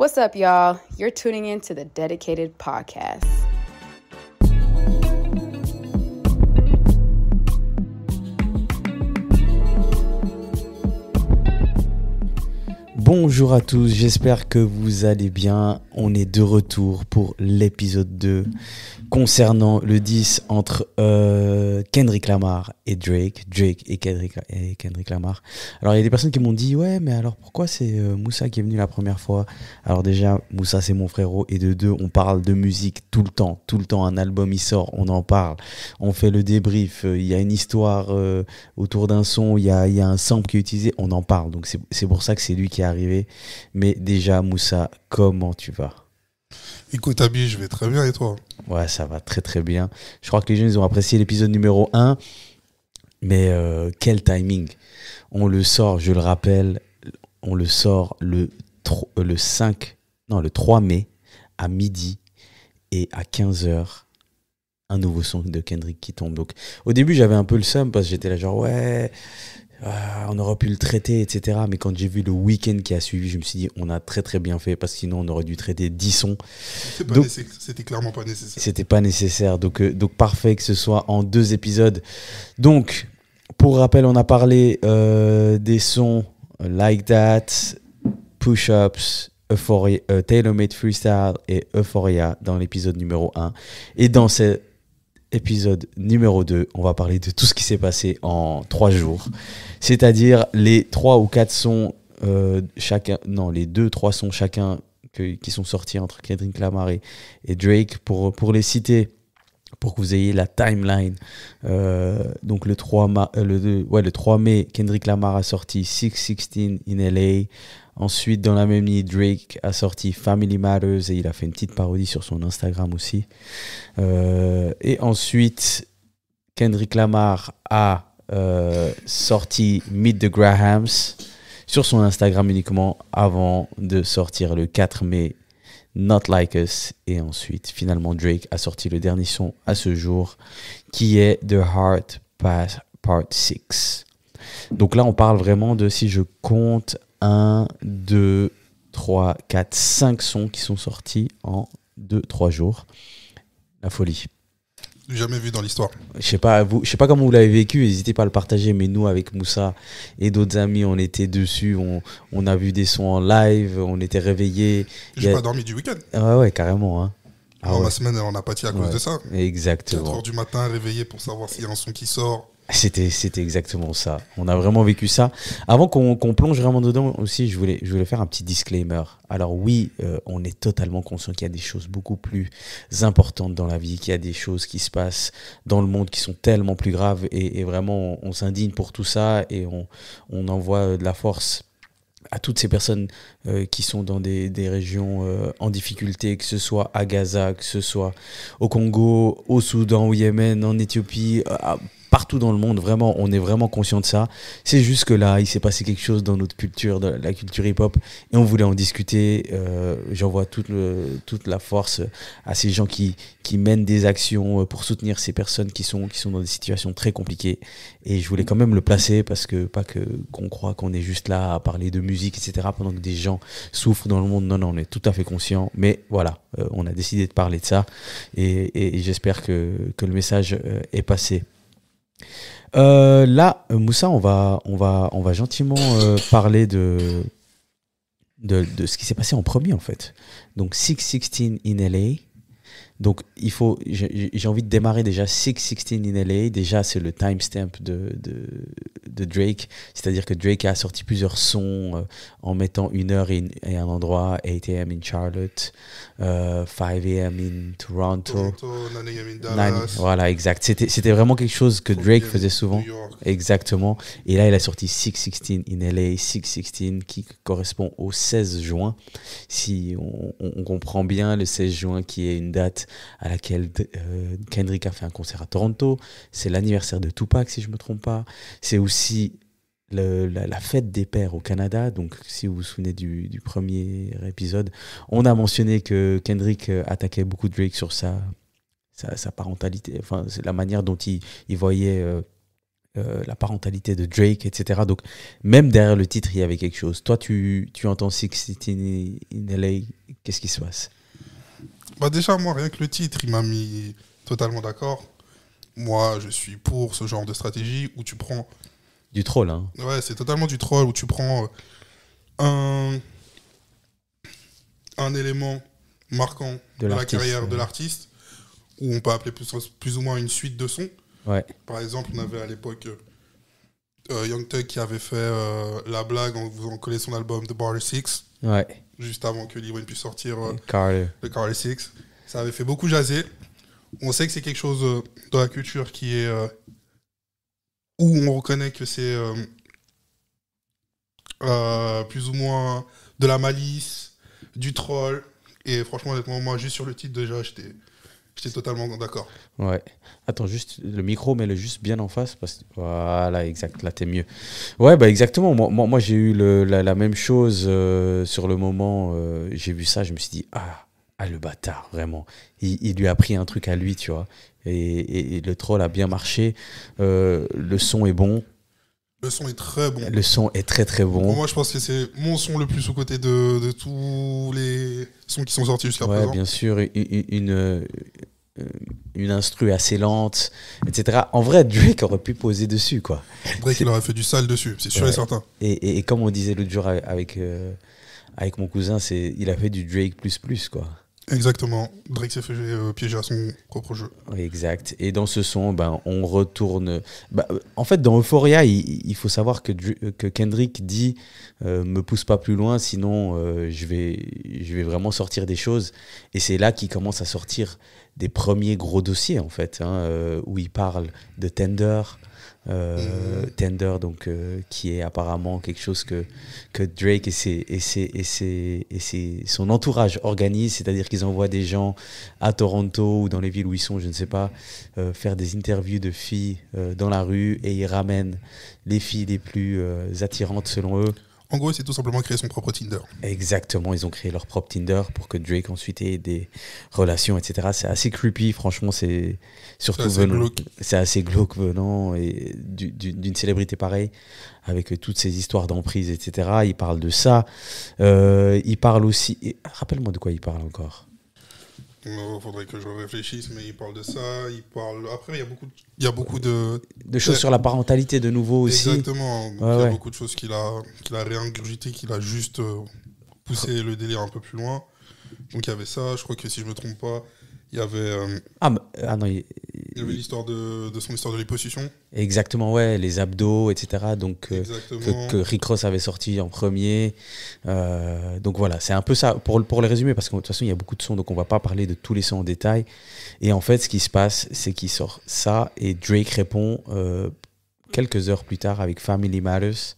What's up, y'all? You're tuning in to the Dedicated Podcast. Bonjour à tous, j'espère que vous allez bien. On est de retour pour l'épisode 2 concernant le 10 entre Kendrick Lamar et Drake et Kendrick Lamar. Alors il y a des personnes qui m'ont dit ouais mais alors pourquoi c'est Moussa qui est venu la première fois? Alors déjà Moussa c'est mon frérot et de deux on parle de musique tout le temps un album il sort, on en parle, on fait le débrief, il y a une histoire autour d'un son, il y a un sample qui est utilisé, on en parle, donc c'est pour ça que c'est lui qui est arrivé. Mais déjà Moussa, comment tu vas? Écoute Abi, je vais très bien et toi? Ouais, ça va très très bien. Je crois que les gens ils ont apprécié l'épisode numéro 1. Mais quel timing. On le sort, je le rappelle, on le sort le 3 mai à midi et à 15h. Un nouveau son de Kendrick qui tombe. Donc au début j'avais un peu le seum parce que j'étais là genre ouais... on aurait pu le traiter, etc. Mais quand j'ai vu le week-end qui a suivi, je me suis dit, on a très très bien fait parce que sinon on aurait dû traiter 10 sons. C'était clairement pas nécessaire. C'était pas nécessaire. Donc parfait que ce soit en 2 épisodes. Donc, pour rappel, on a parlé des sons Like That, Push-Ups, Euphoria, Tailor-Made Freestyle et Euphoria dans l'épisode numéro 1. Et dans cet épisode numéro 2, on va parler de tout ce qui s'est passé en 3 jours. C'est-à-dire les 3 ou 4 sons les 2-3 sons chacun qui sont sortis entre Kendrick Lamar et Drake pour les citer, pour que vous ayez la timeline. Donc le 3 mai, Kendrick Lamar a sorti 616 in LA. Ensuite, dans la même nuit, Drake a sorti Family Matters et il a fait une petite parodie sur son Instagram aussi. Et ensuite, Kendrick Lamar a sorti Meet the Grahams sur son Instagram uniquement avant de sortir le 4 mai Not Like Us. Et ensuite, finalement, Drake a sorti le dernier son à ce jour qui est The Heart Part 6. Donc là, on parle vraiment de, si je compte, 1, 2, 3, 4, 5 sons qui sont sortis en 2-3 jours. La folie. Jamais vu dans l'histoire. Je sais pas comment vous l'avez vécu, n'hésitez pas à le partager, mais nous avec Moussa et d'autres amis, on était dessus, on a vu des sons en live, on était réveillés. J'ai pas dormi du week-end. Ouais, carrément. Hein. Ma semaine, on a pâti à cause de ça. Exactement. 4h du matin, réveillé pour savoir s'il y a un son qui sort. C'était exactement ça. On a vraiment vécu ça. Avant qu'on plonge vraiment dedans aussi, je voulais faire un petit disclaimer. Alors oui, on est totalement conscient qu'il y a des choses beaucoup plus importantes dans la vie, qu'il y a des choses qui se passent dans le monde qui sont tellement plus graves et vraiment on s'indigne pour tout ça et on envoie de la force à toutes ces personnes qui sont dans des régions en difficulté, que ce soit à Gaza, que ce soit au Congo, au Soudan, au Yémen, en Éthiopie, partout dans le monde. Vraiment, on est vraiment conscient de ça. C'est juste que là, il s'est passé quelque chose dans notre culture, dans la culture hip-hop, et on voulait en discuter. J'envoie toute la force à ces gens qui mènent des actions pour soutenir ces personnes qui sont dans des situations très compliquées. Et je voulais quand même le placer parce que qu'on croit qu'on est juste là à parler de musique, etc. pendant que des gens souffrent dans le monde. Non, on est tout à fait conscient. Mais voilà, on a décidé de parler de ça et j'espère que le message est passé. Là, Moussa, on va gentiment parler de ce qui s'est passé en premier en fait. Donc 616 in LA. Donc j'ai envie de démarrer déjà 616 in LA. Déjà c'est le timestamp de Drake, c'est-à-dire que Drake a sorti plusieurs sons en mettant 1h et un endroit, 8 a.m. in Charlotte, 5 a.m. in Toronto, 9 a.m. in Dallas. Voilà, exact. C'était vraiment quelque chose que Drake faisait souvent. Exactement. Et là il a sorti 616 in LA, 616 qui correspond au 16 juin. Si on comprend bien, le 16 juin qui est une date à laquelle Kendrick a fait un concert à Toronto. C'est l'anniversaire de Tupac, si je ne me trompe pas. C'est aussi la fête des pères au Canada. Donc, si vous vous souvenez du premier épisode, on a mentionné que Kendrick attaquait beaucoup Drake sur sa parentalité. Enfin, c'est la manière dont il voyait la parentalité de Drake, etc. Donc, même derrière le titre, il y avait quelque chose. Toi, tu entends 16 in LA, qu'est-ce qui se passe? Bah déjà, moi, rien que le titre, il m'a mis totalement d'accord. Moi, je suis pour ce genre de stratégie où tu prends... Du troll, hein. Ouais, c'est totalement du troll, où tu prends un élément marquant de la carrière de l'artiste, où on peut appeler plus ou moins une suite de sons. Ouais. Par exemple, on avait à l'époque Young Thug qui avait fait la blague en faisant coller son album The Barley Six, Ouais. juste avant que Lil Wayne puisse sortir le Carly Six. Ça avait fait beaucoup jaser. On sait que c'est quelque chose dans la culture qui est où on reconnaît que c'est plus ou moins de la malice, du troll. Et franchement, honnêtement, moi, juste sur le titre, déjà, j'étais totalement d'accord. Ouais. Attends, juste le micro, mets-le juste bien en face. Voilà, exact. Là, t'es mieux. Ouais, bah exactement. Moi j'ai eu la même chose sur le moment. J'ai vu ça, je me suis dit, le bâtard, vraiment. Il lui a pris un truc à lui, tu vois. Et le troll a bien marché. Le son est bon. Le son est très bon. Le son est très très bon. Moi, je pense que c'est mon son le plus sous-côté de tous les sons qui sont sortis jusqu'à présent. Ouais, bien sûr. Une instru assez lente, etc. En vrai, Drake aurait pu poser dessus, quoi. Drake, il aurait fait du sale dessus, c'est sûr et certain. Et comme on disait l'autre jour avec mon cousin, il a fait du Drake plus, quoi. Exactement. Drake s'est fait piéger à son propre jeu. Oui, exact. Et dans ce son, on retourne... en fait, dans Euphoria, il faut savoir que Kendrick dit me pousse pas plus loin, sinon je vais vraiment sortir des choses. Et c'est là qu'il commence à sortir des premiers gros dossiers, en fait, où il parle de Tender. Tender, donc, qui est apparemment quelque chose que Drake et son entourage organisent, c'est-à-dire qu'ils envoient des gens à Toronto ou dans les villes où ils sont, je ne sais pas, faire des interviews de filles dans la rue, et ils ramènent les filles les plus attirantes selon eux. En gros, c'est tout simplement créer son propre Tinder. Exactement, ils ont créé leur propre Tinder pour que Drake ensuite ait des relations, etc. C'est assez creepy, franchement, c'est surtout venant. C'est assez glauque venant et d'une célébrité pareille, avec toutes ces histoires d'emprise, etc. Il parle de ça. Il parle aussi. Rappelle-moi de quoi il parle encore. Il faudrait que je réfléchisse, mais il parle de ça. Après, il y a beaucoup de choses sur la parentalité de nouveau aussi. Exactement. Il y a beaucoup de choses qu'il a réingurgité, qu'il a juste poussé le délire un peu plus loin. Donc il y avait ça. Je crois que si je me trompe pas, il y avait. Non, il y avait l'histoire de son histoire de liposuction. Exactement, ouais, les abdos, etc. Donc que Rick Ross avait sorti en premier. Donc voilà, c'est un peu ça pour les résumer, parce que de toute façon il y a beaucoup de sons, donc on va pas parler de tous les sons en détail. Et en fait, ce qui se passe, c'est qu'il sort ça et Drake répond quelques heures plus tard avec Family Matters.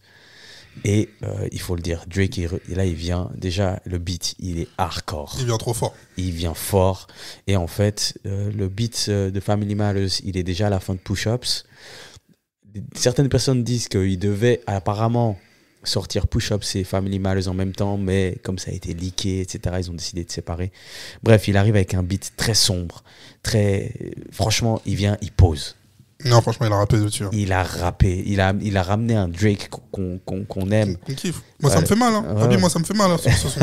Et il faut le dire, Drake, il vient, déjà le beat, il est hardcore. Il vient trop fort. Il vient fort. Et en fait, le beat de Family Matters, il est déjà à la fin de Push Ups. Certaines personnes disent qu'il devait apparemment sortir Push Ups et Family Matters en même temps, mais comme ça a été leaké, etc., ils ont décidé de séparer. Bref, il arrive avec un beat très sombre, franchement, il vient, il pose. Non, franchement, il a rappé dessus. Il a rappé. Il a ramené un Drake qu'on aime. Qu'on kiffe. Moi, ça me fait mal. Hein. Moi, ça me fait mal sur ce son.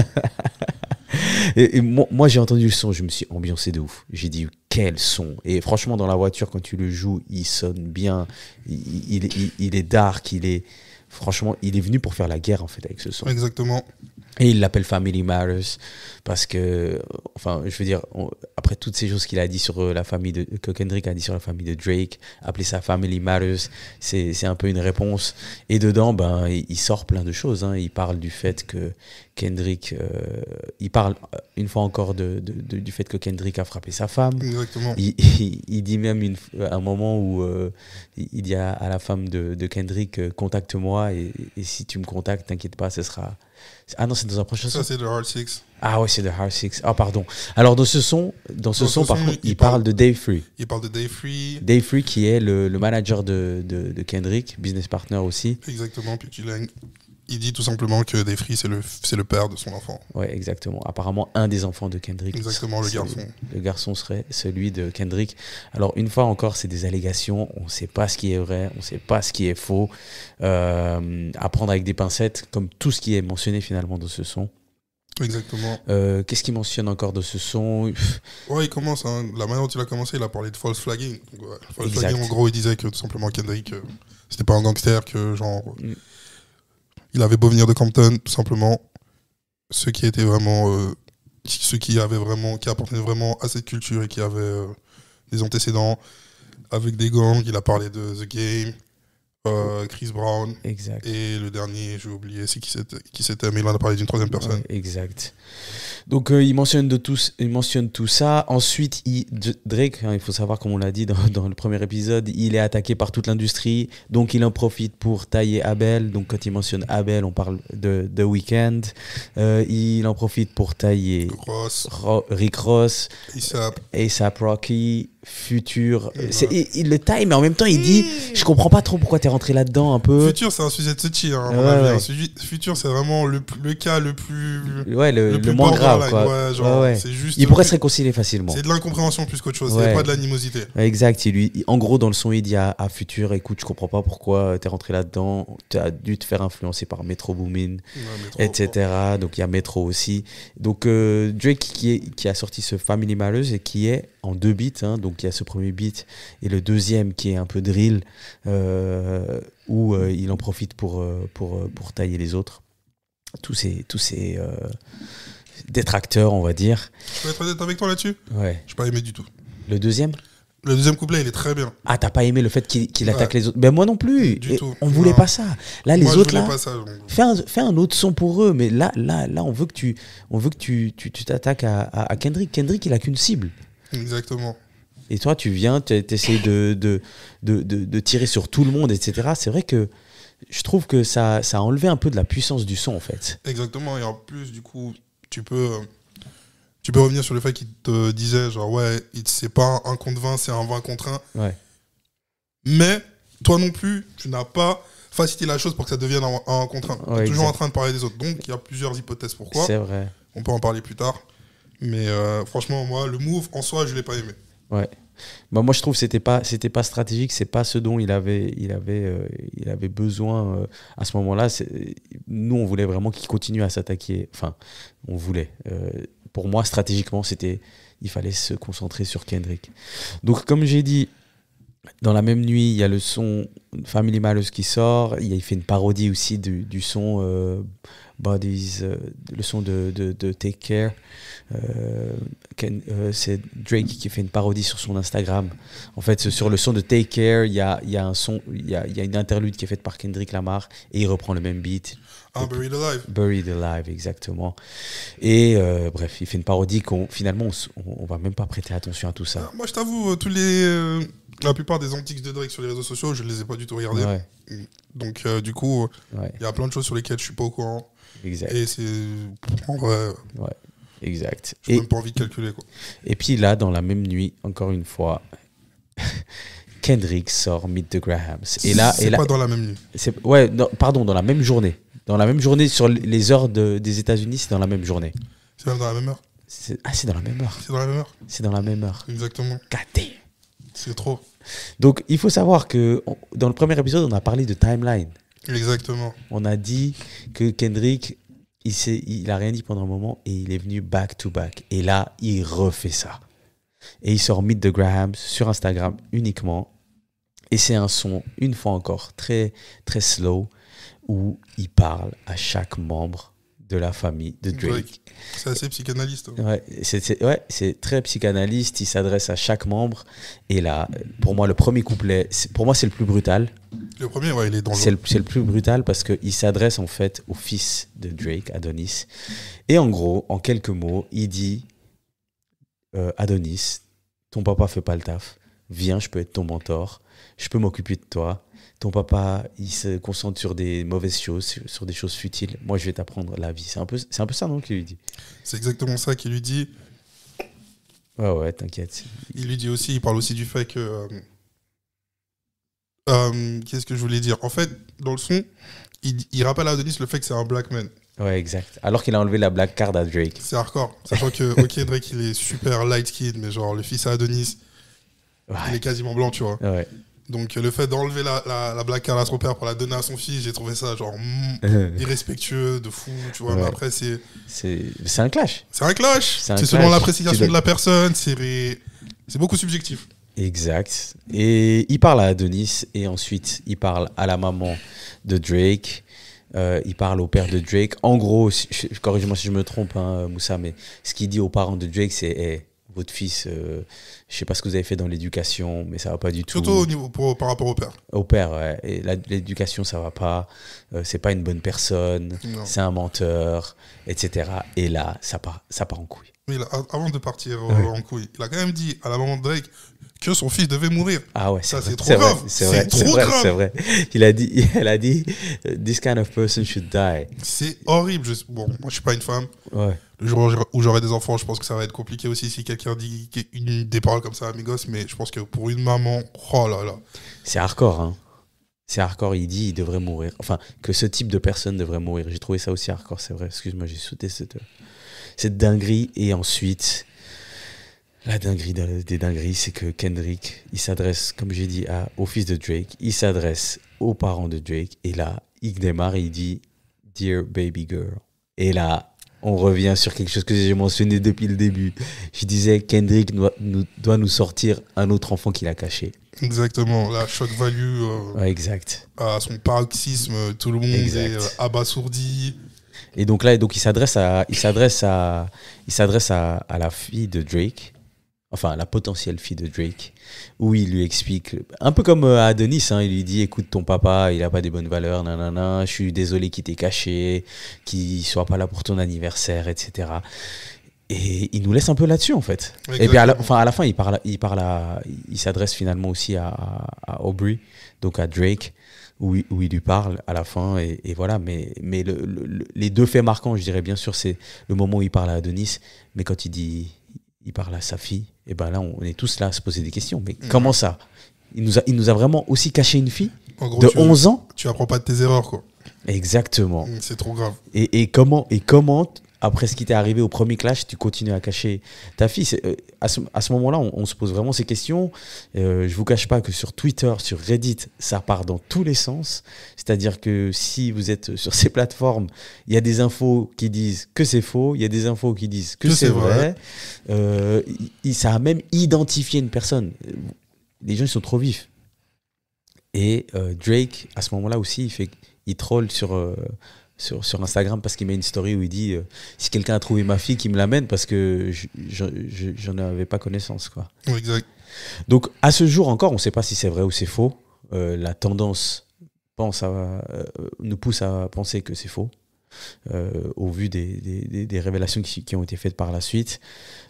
Et moi, j'ai entendu le son, je me suis ambiancé de ouf. J'ai dit, quel son. Et franchement, dans la voiture, quand tu le joues, il sonne bien. Il est dark. Franchement, il est venu pour faire la guerre, en fait, avec ce son. Exactement. Et il l'appelle Family Matters parce que, enfin, je veux dire, après toutes ces choses qu'il a dit sur la famille que Kendrick a dit sur la famille de Drake, appeler ça Family Matters, c'est un peu une réponse. Et dedans, il sort plein de choses. Hein. Il parle du fait que Kendrick, il parle une fois encore du fait que Kendrick a frappé sa femme. Exactement. Il dit même un moment où il dit à la femme de Kendrick, contacte-moi et si tu me contactes, t'inquiète pas, ce sera... Ah non, c'est dans un prochain son. Ça, c'est The Hard Six. Ah ouais, c'est The Hard Six. Ah, pardon. Alors, dans ce son, par contre, il parle de Dave Free. Il parle de Dave Free. Dave Free, qui est le manager de Kendrick, business partner aussi. Exactement. Puis Il dit tout simplement que Dave Free, c'est le père de son enfant. Ouais, exactement. Apparemment, un des enfants de Kendrick. Exactement, le garçon. Le garçon serait celui de Kendrick. Alors, une fois encore, c'est des allégations. On ne sait pas ce qui est vrai, on ne sait pas ce qui est faux. À prendre avec des pincettes, comme tout ce qui est mentionné finalement dans ce son. Exactement. Qu'est-ce qu'il mentionne encore de ce son? Ouais, il commence. Hein, la manière dont il a commencé, il a parlé de false flagging. Donc, ouais, false flagging, en gros, il disait que tout simplement Kendrick, c'était pas un gangster, que genre. Il avait beau venir de Compton, tout simplement. Ceux qui étaient vraiment. Ceux qui appartenaient vraiment à cette culture et qui avaient des antécédents avec des gangs. Il a parlé de The Game. Chris Brown. Exact. Et le dernier, j'ai oublié, c'est qui c'était, mais il en a parlé d'une troisième personne. Ouais, exact. Donc il mentionne tout ça. Ensuite, Drake, hein, il faut savoir, comme on l'a dit dans le premier épisode, il est attaqué par toute l'industrie, donc il en profite pour tailler Abel. Donc quand il mentionne Abel, on parle de The Weeknd. Il en profite pour tailler Rick Ross, A$AP Rocky, Future. Il le taille, mais en même temps il dit je comprends pas trop pourquoi t'es rentré là-dedans un peu. Future, c'est un sujet de touchy, hein, Future, c'est vraiment le cas le plus le moins grave, quoi. Ouais, genre, c'est juste, il pourrait se réconcilier facilement. C'est de l'incompréhension plus qu'autre chose, c'est pas de l'animosité. Exact. En gros, dans le son, il dit à Future, écoute, je comprends pas pourquoi t'es rentré là-dedans, t'as dû te faire influencer par Metro Boomin, etc. Donc il y a Metro aussi. Donc Drake qui a sorti ce Family Matters et qui est en 2 beats, hein. Donc il y a ce premier beat et le deuxième qui est un peu drill, où il en profite pour tailler les autres. Tous ces détracteurs, on va dire. Je peux être honnête avec toi là-dessus ? Ouais. J'ai pas aimé du tout. Le deuxième couplet, il est très bien. Ah, t'as pas aimé le fait qu'il attaque les autres? Ben moi non plus. Du tout. On voulait pas ça. Là, les autres là. Pas ça, fais un autre son pour eux, mais là, on veut que tu t'attaques à Kendrick. Kendrick, il a qu'une cible. Exactement. Et toi, tu viens, t'essayes de tirer sur tout le monde, etc. C'est vrai que je trouve que ça a enlevé un peu de la puissance du son, en fait. Exactement. Et en plus, du coup, tu peux revenir sur le fait qu'il te disait, genre, ouais, c'est pas un contre 20, c'est un 20 contre 1. Ouais. Mais, toi non plus, tu n'as pas facilité la chose pour que ça devienne un 1 contre 1. Tu es toujours en train de parler des autres. Donc, il y a plusieurs hypothèses pourquoi. C'est vrai. On peut en parler plus tard. Mais franchement, moi, le move, en soi, je l'ai pas aimé. Ouais. Bah moi je trouve que c'était pas stratégique, c'est pas ce dont il avait besoin à ce moment-là. Nous on voulait vraiment qu'il continue à s'attaquer. Enfin, on voulait. Pour moi stratégiquement il fallait se concentrer sur Kendrick. Donc comme j'ai dit, dans la même nuit il y a le son Family Matters qui sort. Il fait une parodie aussi du son Bodies, le son de Take Care. C'est Drake qui fait une parodie sur son Instagram. En fait, sur le son de Take Care, il y a un son, il y a une interlude qui est faite par Kendrick Lamar et il reprend le même beat. Buried Alive. Buried Alive, exactement. Et bref, il fait une parodie finalement on va même pas prêter attention à tout ça. Moi, je t'avoue, la plupart des antiques de Drake sur les réseaux sociaux, je ne les ai pas du tout regardés. Ouais. Donc, du coup, il y a plein de choses sur lesquelles je suis pas au courant. Exact. Et c'est en vrai. Ouais. Exact. J'ai même pas envie de calculer, quoi. Et puis là, dans la même nuit, encore une fois, Kendrick sort Meet the Grahams. Et là, pas dans la même nuit. Dans la même journée. Dans la même journée, sur les heures des États-Unis, c'est dans la même journée. C'est même dans la même heure. C'est dans la même heure. C'est dans la même heure. C'est dans la même heure. Exactement. Gâté. C'est trop. Donc, il faut savoir que dans le premier épisode, on a parlé de timeline. Exactement. On a dit que Kendrick, il a rien dit pendant un moment et il est venu back to back. Et là, il refait ça. Et il sort Meet the Grahams sur Instagram uniquement. Et c'est un son, une fois encore, très, très slow, où il parle à chaque membre de la famille de Drake. C'est assez psychanalyste. Ouais, c'est très psychanalyste. Il s'adresse à chaque membre. Et là, pour moi, le premier couplet, pour moi, c'est le plus brutal. Le premier, il est dangereux. C'est le plus brutal parce qu'il s'adresse en fait au fils de Drake, Adonis. Et en gros, en quelques mots, il dit Adonis, ton papa fait pas le taf. Viens, je peux être ton mentor. Je peux m'occuper de toi. Ton papa, il se concentre sur des mauvaises choses, sur des choses futiles. Moi, je vais t'apprendre la vie. C'est un peu ça, non, qu'il lui dit. C'est exactement ça qu'il lui dit. Ouais, t'inquiète. Il parle aussi du fait que... qu'est-ce que je voulais dire ? En fait, dans le son, il rappelle à Adonis le fait que c'est un black man. Ouais, exact. Alors qu'il a enlevé la black card à Drake. C'est hardcore. Sachant que, ok, Drake, il est super light skin, mais genre, le fils à Adonis, il est quasiment blanc, tu vois. Ouais. Donc, le fait d'enlever la black card à son père pour la donner à son fils, j'ai trouvé ça, genre, irrespectueux, de fou, tu vois. Ouais. Mais après, c'est un clash. C'est un clash. C'est un C'est clash. selon l'appréciation de la personne. C'est beaucoup subjectif. Exact. Et il parle à Adonis et ensuite il parle à la maman de Drake. Il parle au père de Drake. En gros, corrige-moi si je me trompe, hein, Moussa, mais ce qu'il dit aux parents de Drake, c'est hey, votre fils, je sais pas ce que vous avez fait dans l'éducation, mais ça va pas du tout. Surtout par rapport au père. Au père, ouais. Et l'éducation, ça va pas. C'est pas une bonne personne. Non. C'est un menteur, etc. Et là, ça part en couille. Mais avant de partir en couille, il a quand même dit à la maman de Drake que son fils devait mourir. Ah ouais, ça c'est trop grave. C'est trop grave. C'est vrai. Elle a dit, this kind of person should die. C'est horrible. Bon, moi je suis pas une femme. Ouais. Le jour où j'aurai des enfants, je pense que ça va être compliqué aussi si quelqu'un dit des paroles comme ça à mes gosses. Mais je pense que pour une maman, oh là là. C'est hardcore, hein. C'est hardcore. Il dit il devrait mourir. Enfin, que ce type de personne devrait mourir. J'ai trouvé ça aussi hardcore, c'est vrai. Excuse-moi, j'ai sauté cette dinguerie. Et ensuite, la dinguerie des dingueries, c'est que Kendrick, il s'adresse, comme j'ai dit, au fils de Drake. Il s'adresse aux parents de Drake. Et là, il démarre et il dit « Dear baby girl ». Et là, on revient sur quelque chose que j'ai mentionné depuis le début. Je disais, Kendrick doit nous sortir un autre enfant qu'il a caché. Exactement, la shock value ouais, exact. À son paroxysme, tout le monde est abasourdi. Et donc là, il s'adresse à la fille de Drake, enfin la potentielle fille de Drake, où il lui explique, un peu comme à Adonis, hein, il lui dit écoute, ton papa, il a pas des bonnes valeurs, nanana, je suis désolé qu'il t'ait caché, qu'il soit pas là pour ton anniversaire, etc. Et il nous laisse un peu là-dessus, en fait. Exactement. Et puis à la fin, il s'adresse finalement aussi à Aubrey, donc à Drake, où il lui parle à la fin, et voilà. Mais les deux faits marquants, je dirais bien sûr, c'est le moment où il parle à Adonis, mais quand il parle à sa fille, et ben là, on est tous là à se poser des questions. Mais comment ça ? Il nous a vraiment aussi caché une fille en gros, de 11 ans ? Tu apprends pas de tes erreurs, quoi. Exactement. C'est trop grave. Et comment après ce qui t'est arrivé au premier clash, tu continues à cacher ta fille. À ce moment-là, on se pose vraiment ces questions. Je vous cache pas que sur Twitter, sur Reddit, ça part dans tous les sens. C'est-à-dire que si vous êtes sur ces plateformes, il y a des infos qui disent que c'est faux, il y a des infos qui disent que c'est vrai. Ça a même identifié une personne. Les gens, ils sont trop vifs. Et Drake, à ce moment-là aussi, il troll sur Instagram parce qu'il met une story où il dit si quelqu'un a trouvé ma fille, qu'il me l'amène parce que j'en avais pas connaissance, quoi. Donc à ce jour encore, on ne sait pas si c'est vrai ou c'est faux. La tendance nous pousse à penser que c'est faux au vu des révélations qui ont été faites par la suite.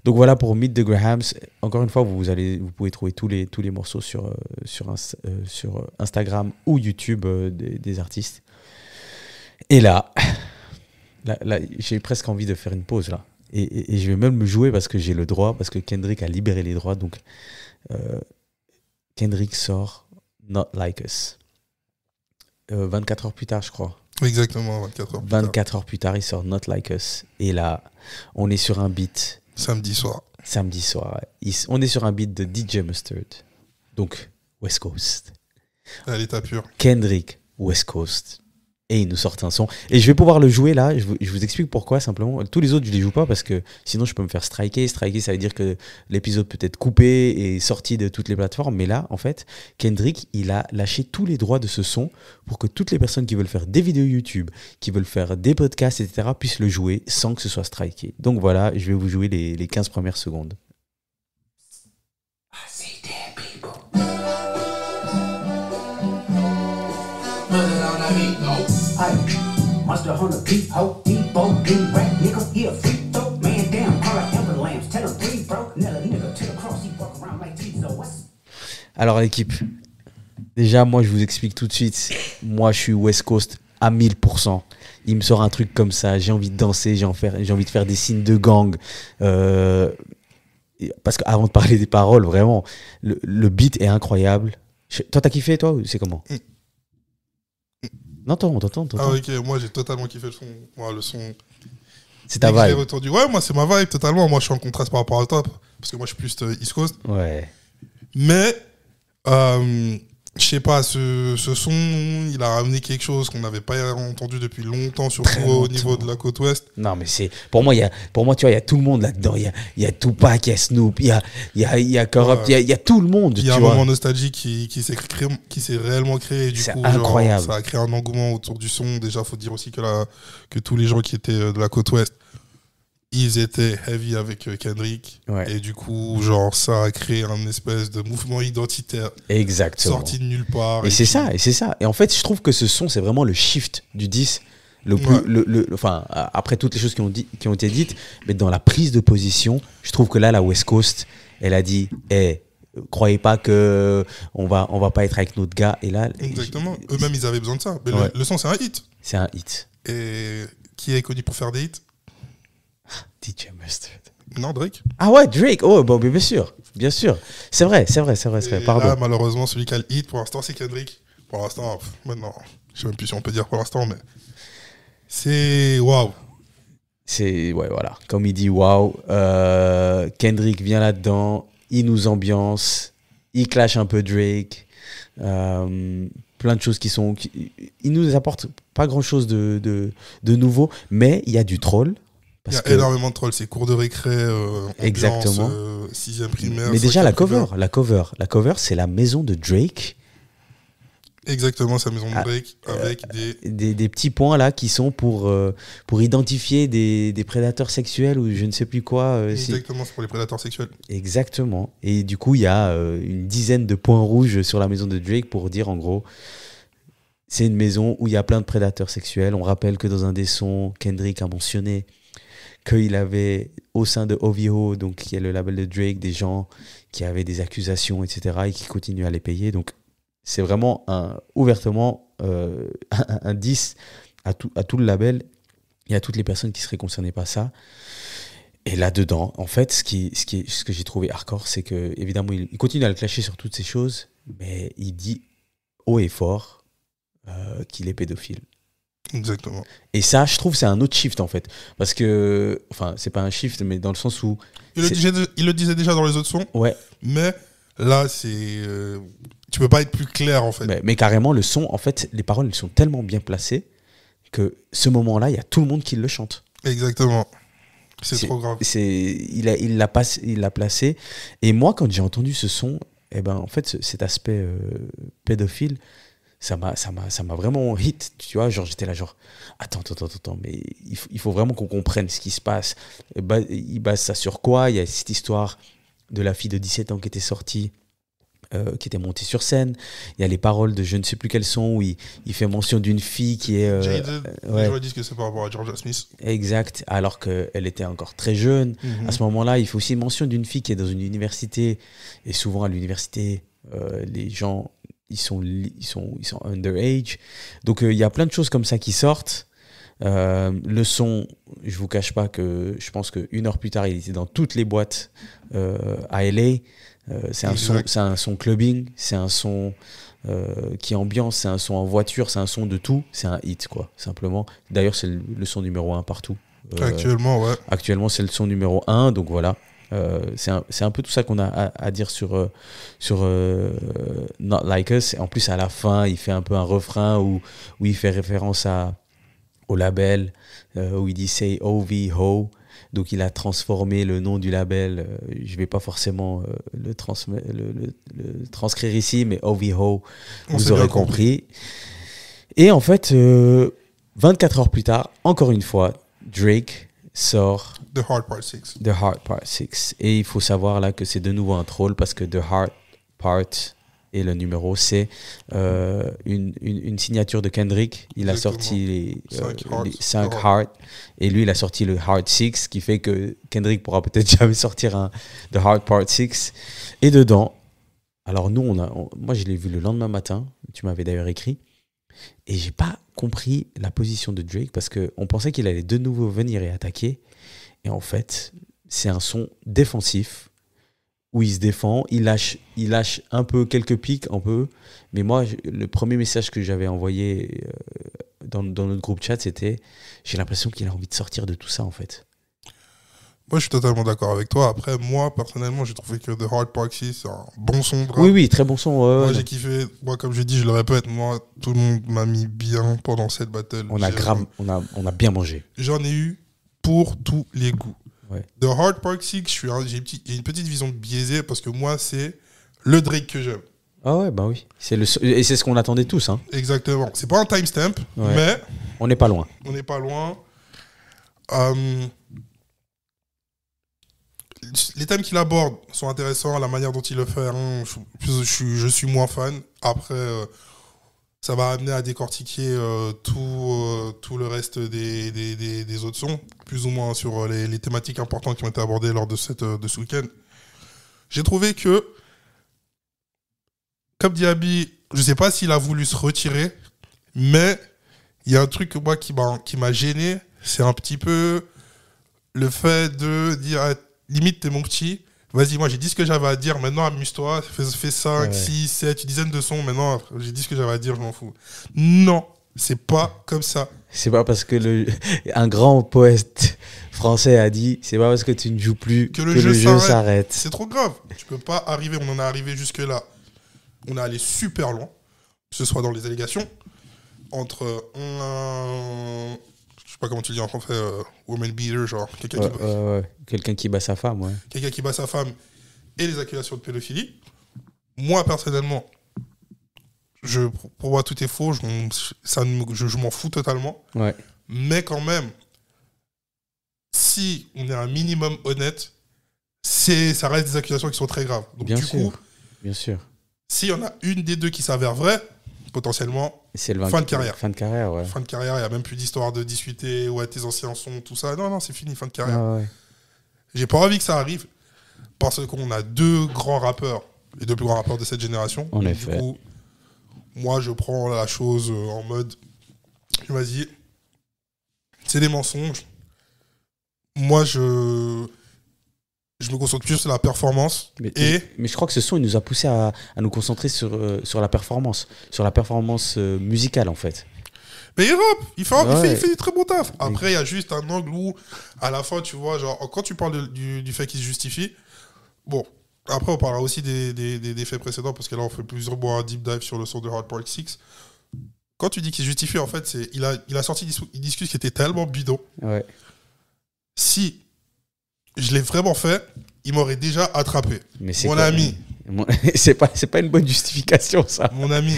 Donc voilà pour Meet the Grahams. Encore une fois, vous pouvez trouver tous les morceaux sur Instagram ou YouTube des artistes. Et là, j'ai presque envie de faire une pause là. Et je vais même me jouer parce que j'ai le droit, parce que Kendrick a libéré les droits. Donc, Kendrick sort Not Like Us. 24 heures plus tard, je crois. Exactement, 24 heures plus tard. 24 heures plus tard, il sort Not Like Us. Et là, on est sur un beat. Samedi soir. On est sur un beat de DJ Mustard. Donc, West Coast. À l'état pur. Kendrick, West Coast. Et il nous sort un son. Et je vais pouvoir le jouer là. Je vous explique pourquoi simplement. Tous les autres, je ne les joue pas parce que sinon je peux me faire striker. Striker, ça veut dire que l'épisode peut être coupé et sorti de toutes les plateformes. Mais là, en fait, Kendrick, il a lâché tous les droits de ce son pour que toutes les personnes qui veulent faire des vidéos YouTube, qui veulent faire des podcasts, etc., puissent le jouer sans que ce soit striké. Donc voilà, je vais vous jouer les 15 premières secondes. I see dead people. Mustard on the beat, ho, Debo, big rap nigga, he a freak though, man down, call out ambulance, tell him 3 bro, nail a nigga to the cross, he walk around like Tizo. Alors l'équipe, déjà moi je vous explique tout de suite, moi je suis West Coast à 1000%. Il me sort un truc comme ça, j'ai envie de danser, j'ai envie de faire des signes de gang. Parce qu'avant de parler des paroles, vraiment, le beat est incroyable. Toi t'as kiffé toi ou c'est comment ? Non, t'entends. Ah, ok, moi j'ai totalement kiffé le son. Moi, le son. C'est ta vibe. Ouais, moi c'est ma vibe totalement. Moi je suis en contraste par rapport à toi. Parce que moi je suis plus East Coast. Ouais. Mais, je sais pas, ce son, il a ramené quelque chose qu'on n'avait pas entendu depuis longtemps, surtout au niveau de la côte ouest. Non, mais c'est. Pour moi, tu vois, il y a tout le monde là-dedans. Il y a Tupac, il y a Snoop, il y a Corrupt, il y a tout le monde. Il y a un moment nostalgique qui s'est réellement créé. Et du coup, incroyable. Ça a créé un engouement autour du son. Déjà, faut dire aussi que tous les gens qui étaient de la côte ouest, ils étaient heavy avec Kendrick. Ouais. Et du coup, genre, ça a créé un espèce de mouvement identitaire. Exactement. Sorti de nulle part. Et c'est ça. Et en fait, je trouve que ce son, c'est vraiment le shift du 10. Enfin, après toutes les choses qui ont été dites, mais dans la prise de position, je trouve que là, la West Coast, elle a dit, croyez pas que on va pas être avec notre gars. Et là, exactement. Eux-mêmes, ils avaient besoin de ça. Mais le son, c'est un hit. C'est un hit. Et qui est connu pour faire des hits? DJ Mustard. Non, Drake. Ah ouais, Drake. Oh, bon, bien sûr. C'est vrai. Pardon. Là, malheureusement, celui qui a le hit, pour l'instant, c'est Kendrick. Pour l'instant, maintenant, je sais même plus si on peut dire pour l'instant, mais c'est waouh. Ouais, voilà. Comme il dit waouh, Kendrick vient là-dedans, il nous ambiance, il clash un peu Drake, plein de choses il nous apporte pas grand-chose de nouveau, mais il y a du troll. Il y a énormément de trolls, c'est cours de récré, exactement. 6e primaire. Mais déjà, la cover, c'est la maison de Drake. Exactement, c'est la maison de Drake, avec des petits points là qui sont pour identifier des prédateurs sexuels ou je ne sais plus quoi. Exactement, c'est pour les prédateurs sexuels. Exactement. Et du coup, il y a une dizaine de points rouges sur la maison de Drake pour dire en gros, c'est une maison où il y a plein de prédateurs sexuels. On rappelle que dans un des sons, Kendrick a mentionné qu'il avait au sein de OVO, donc qui est le label de Drake, des gens qui avaient des accusations, etc. et qui continuent à les payer. Donc c'est vraiment ouvertement un 10 à tout le label et à toutes les personnes qui seraient concernées par ça. Et là-dedans, en fait, ce que j'ai trouvé hardcore, c'est que évidemment, il continue à le clasher sur toutes ces choses, mais il dit haut et fort qu'il est pédophile. Exactement. Et ça, je trouve, c'est un autre shift en fait, parce que, enfin, c'est pas un shift, mais dans le sens où il le disait déjà dans les autres sons. Ouais. Mais là, c'est tu peux pas être plus clair en fait. Mais carrément, le son, en fait, les paroles elles sont tellement bien placées que ce moment-là, il y a tout le monde qui le chante. Exactement. C'est trop grave. Il l'a placé. Et moi, quand j'ai entendu ce son, en fait, cet aspect pédophile, ça m'a vraiment hit, tu vois, genre j'étais là genre attends, mais il faut vraiment qu'on comprenne ce qui se passe. Il base ça sur quoi? Il y a cette histoire de la fille de 17 ans qui était sortie, qui était montée sur scène. Il y a les paroles de je ne sais plus quels sont où il fait mention d'une fille qui est les gens disent que c'est par rapport à Georgia Smith. Exact, alors qu'elle était encore très jeune. À ce moment-là, il fait aussi mention d'une fille qui est dans une université, et souvent à l'université, les gens ils sont underage. Donc il y a plein de choses comme ça qui sortent. Le son, je vous cache pas que je pense qu'une heure plus tard, il était dans toutes les boîtes à LA. C'est un son clubbing, c'est un son qui ambiance, c'est un son en voiture, c'est un son de tout. C'est un hit, quoi, simplement. D'ailleurs, c'est le son numéro 1 partout. Actuellement, ouais. Actuellement, c'est le son numéro 1, donc voilà. C'est un peu tout ça qu'on a à dire sur Not Like Us. Et en plus, à la fin, il fait un peu un refrain où il fait référence au label, où il dit Say OVO. Donc, il a transformé le nom du label. Je ne vais pas forcément le transcrire ici, mais OVO, vous aurez compris. Et en fait, 24 heures plus tard, encore une fois, Drake sort The Hard Part 6. The Hard Part 6. Et il faut savoir là que c'est de nouveau un troll parce que The Hard Part et le numéro, c'est une signature de Kendrick. Il a sorti les 5 Heart et lui, il a sorti le Hard 6, ce qui fait que Kendrick pourra peut-être jamais sortir The Hard Part 6. Et dedans, alors nous, moi je l'ai vu le lendemain matin, tu m'avais d'ailleurs écrit, et j'ai pas compris la position de Drake parce qu'on pensait qu'il allait de nouveau venir et attaquer. Et en fait, c'est un son défensif où il se défend, il lâche un peu quelques pics, un peu. Mais moi, le premier message que j'avais envoyé dans notre groupe chat, c'était j'ai l'impression qu'il a envie de sortir de tout ça, en fait. Moi, je suis totalement d'accord avec toi. Après, moi, personnellement, j'ai trouvé que The Hard Part 6, c'est un bon son de rap. Oui, très bon son. Moi, j'ai kiffé. Moi, comme je dis, je le répète, moi, tout le monde m'a mis bien pendant cette battle. On a bien mangé. J'en ai eu pour tous les goûts. Ouais. The Hard Part 6, j'ai une petite vision biaisée parce que moi, c'est le Drake que j'aime. Ah ouais, bah oui. Et c'est ce qu'on attendait tous. Hein. Exactement. C'est pas un timestamp, mais... On n'est pas loin. On n'est pas loin. Les thèmes qu'il aborde sont intéressants, la manière dont il le fait, hein, je suis moins fan. Après, ça va amener à décortiquer tout le reste des autres sons, plus ou moins sur les thématiques importantes qui ont été abordées lors de ce week-end. J'ai trouvé que, comme dit Abi, je ne sais pas s'il a voulu se retirer, mais il y a un truc moi, qui m'a gêné, c'est un petit peu le fait de dire... Limite, t'es mon petit. Vas-y, moi, j'ai dit ce que j'avais à dire. Maintenant, amuse-toi. Fais 5, 6, 7, une dizaine de sons. Maintenant, j'ai dit ce que j'avais à dire. Je m'en fous. Non, c'est pas comme ça. C'est pas parce que un grand poète français a dit c'est pas parce que tu ne joues plus que le jeu s'arrête. C'est trop grave. Tu peux pas arriver. On en est arrivé jusque-là. On est allé super loin. Que ce soit dans les allégations. Entre je sais pas comment tu dis en français, woman beater, genre quelqu'un qui bat sa femme, ouais. Quelqu'un qui bat sa femme et les accusations de pédophilie. Moi, personnellement, pour moi, tout est faux. Je m'en fous totalement. Ouais. Mais quand même, si on est un minimum honnête, ça reste des accusations qui sont très graves. Donc, bien sûr. S'il y en a une des deux qui s'avère vraie, potentiellement, fin de carrière. Fin de carrière, ouais. Fin de carrière, il n'y a même plus d'histoire de discuter, ouais, tes anciens sons, tout ça. Non, c'est fini, fin de carrière. Ah ouais. J'ai pas envie que ça arrive, parce qu'on a deux grands rappeurs, les deux plus grands rappeurs de cette génération. En effet. Du coup, moi, je prends la chose en mode, vas-y, c'est des mensonges. Moi, je me concentre plus sur la performance. Mais je crois que ce son, il nous a poussé à nous concentrer sur la performance musicale, en fait. Mais il rappe, il fait du très bon taf. Après, il y a juste un angle où, à la fin, tu vois, genre, quand tu parles du fait qu'il se justifie, bon, après, on parlera aussi des faits précédents, parce que là, on fait plusieurs mois un deep dive sur le son de Hard Part 6. Quand tu dis qu'il se justifie, en fait, il a sorti une discussion qui était tellement bidon. Ouais. Si je l'ai vraiment fait, il m'aurait déjà attrapé. Mais mon ami. C'est pas une bonne justification, ça. Mon ami.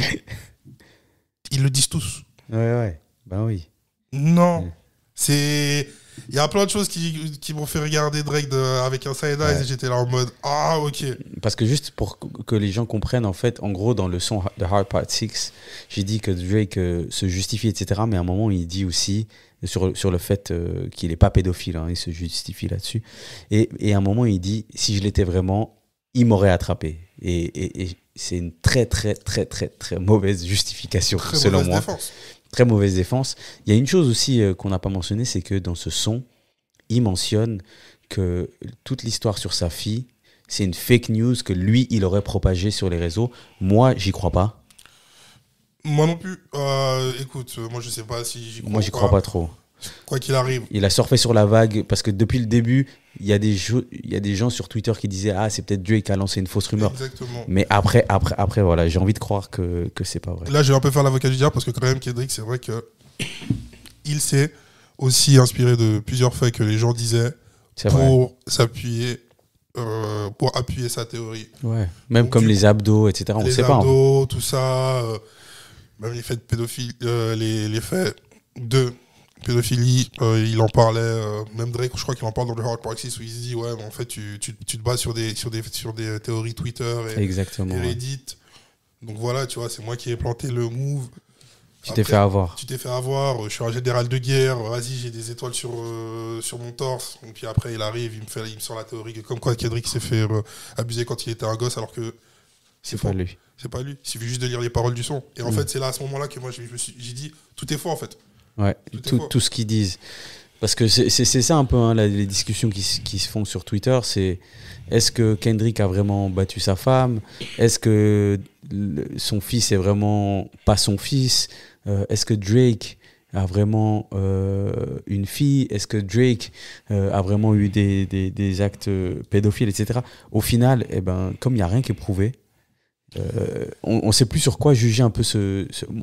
Ils le disent tous. Ouais. Ben oui. Non. Il y a plein de choses qui m'ont fait regarder Drake avec un side eyes et j'étais là en mode ah, ok. Parce que juste pour que les gens comprennent, en fait, en gros, dans le son de Hard Part 6, j'ai dit que Drake se justifie, etc. Mais à un moment, il dit aussi sur le fait qu'il n'est pas pédophile, hein, il se justifie là-dessus. Et à un moment, il dit si je l'étais vraiment, il m'aurait attrapé. Et c'est une très, très, très, très, très mauvaise justification, selon moi. Très mauvaise défense. Il y a une chose aussi qu'on n'a pas mentionnée, c'est que dans ce son, il mentionne que toute l'histoire sur sa fille, c'est une fake news que lui, il aurait propagée sur les réseaux. Moi, j'y crois pas. Moi non plus. Écoute, moi je sais pas si j'y crois. Moi, j'y crois pas trop. Quoi qu'il arrive. Il a surfé sur la vague parce que depuis le début, il y a des gens sur Twitter qui disaient ah, c'est peut-être Drake qui a lancé une fausse rumeur. Exactement. Mais après voilà, j'ai envie de croire que c'est pas vrai. Là, je vais un peu faire l'avocat du diable parce que quand même Kendrick, c'est vrai que il s'est aussi inspiré de plusieurs faits que les gens disaient pour s'appuyer pour appuyer sa théorie. Ouais. Même donc, comme les abdos, etc. On les sait abdos, pas. Tout ça, même les faits de pédophilie, les faits de pédophilie, il en parlait, même Drake, je crois qu'il en parle dans le Hard Part 6 où il se dit ouais, mais en fait tu te bases sur des théories Twitter et Reddit. Donc voilà, tu vois, c'est moi qui ai planté le move. Tu t'es fait avoir. Tu t'es fait avoir, je suis un général de guerre, vas-y, j'ai des étoiles sur mon torse. Et puis après, il arrive, il me sort la théorie que comme quoi Kendrick s'est fait abuser quand il était un gosse, alors que c'est pas lui. C'est pas lui. Il suffit juste de lire les paroles du son. Et en fait, c'est là, à ce moment-là, que moi, j'ai dit, tout est faux, en fait. Ouais, tout ce qu'ils disent. Parce que c'est ça un peu, hein, les discussions qui se font sur Twitter, c'est est-ce que Kendrick a vraiment battu sa femme? Est-ce que son fils est vraiment pas son fils? Est-ce que Drake a vraiment une fille? Est-ce que Drake a vraiment eu des actes pédophiles, etc. Au final, comme il n'y a rien qui est prouvé, on ne sait plus sur quoi juger un peu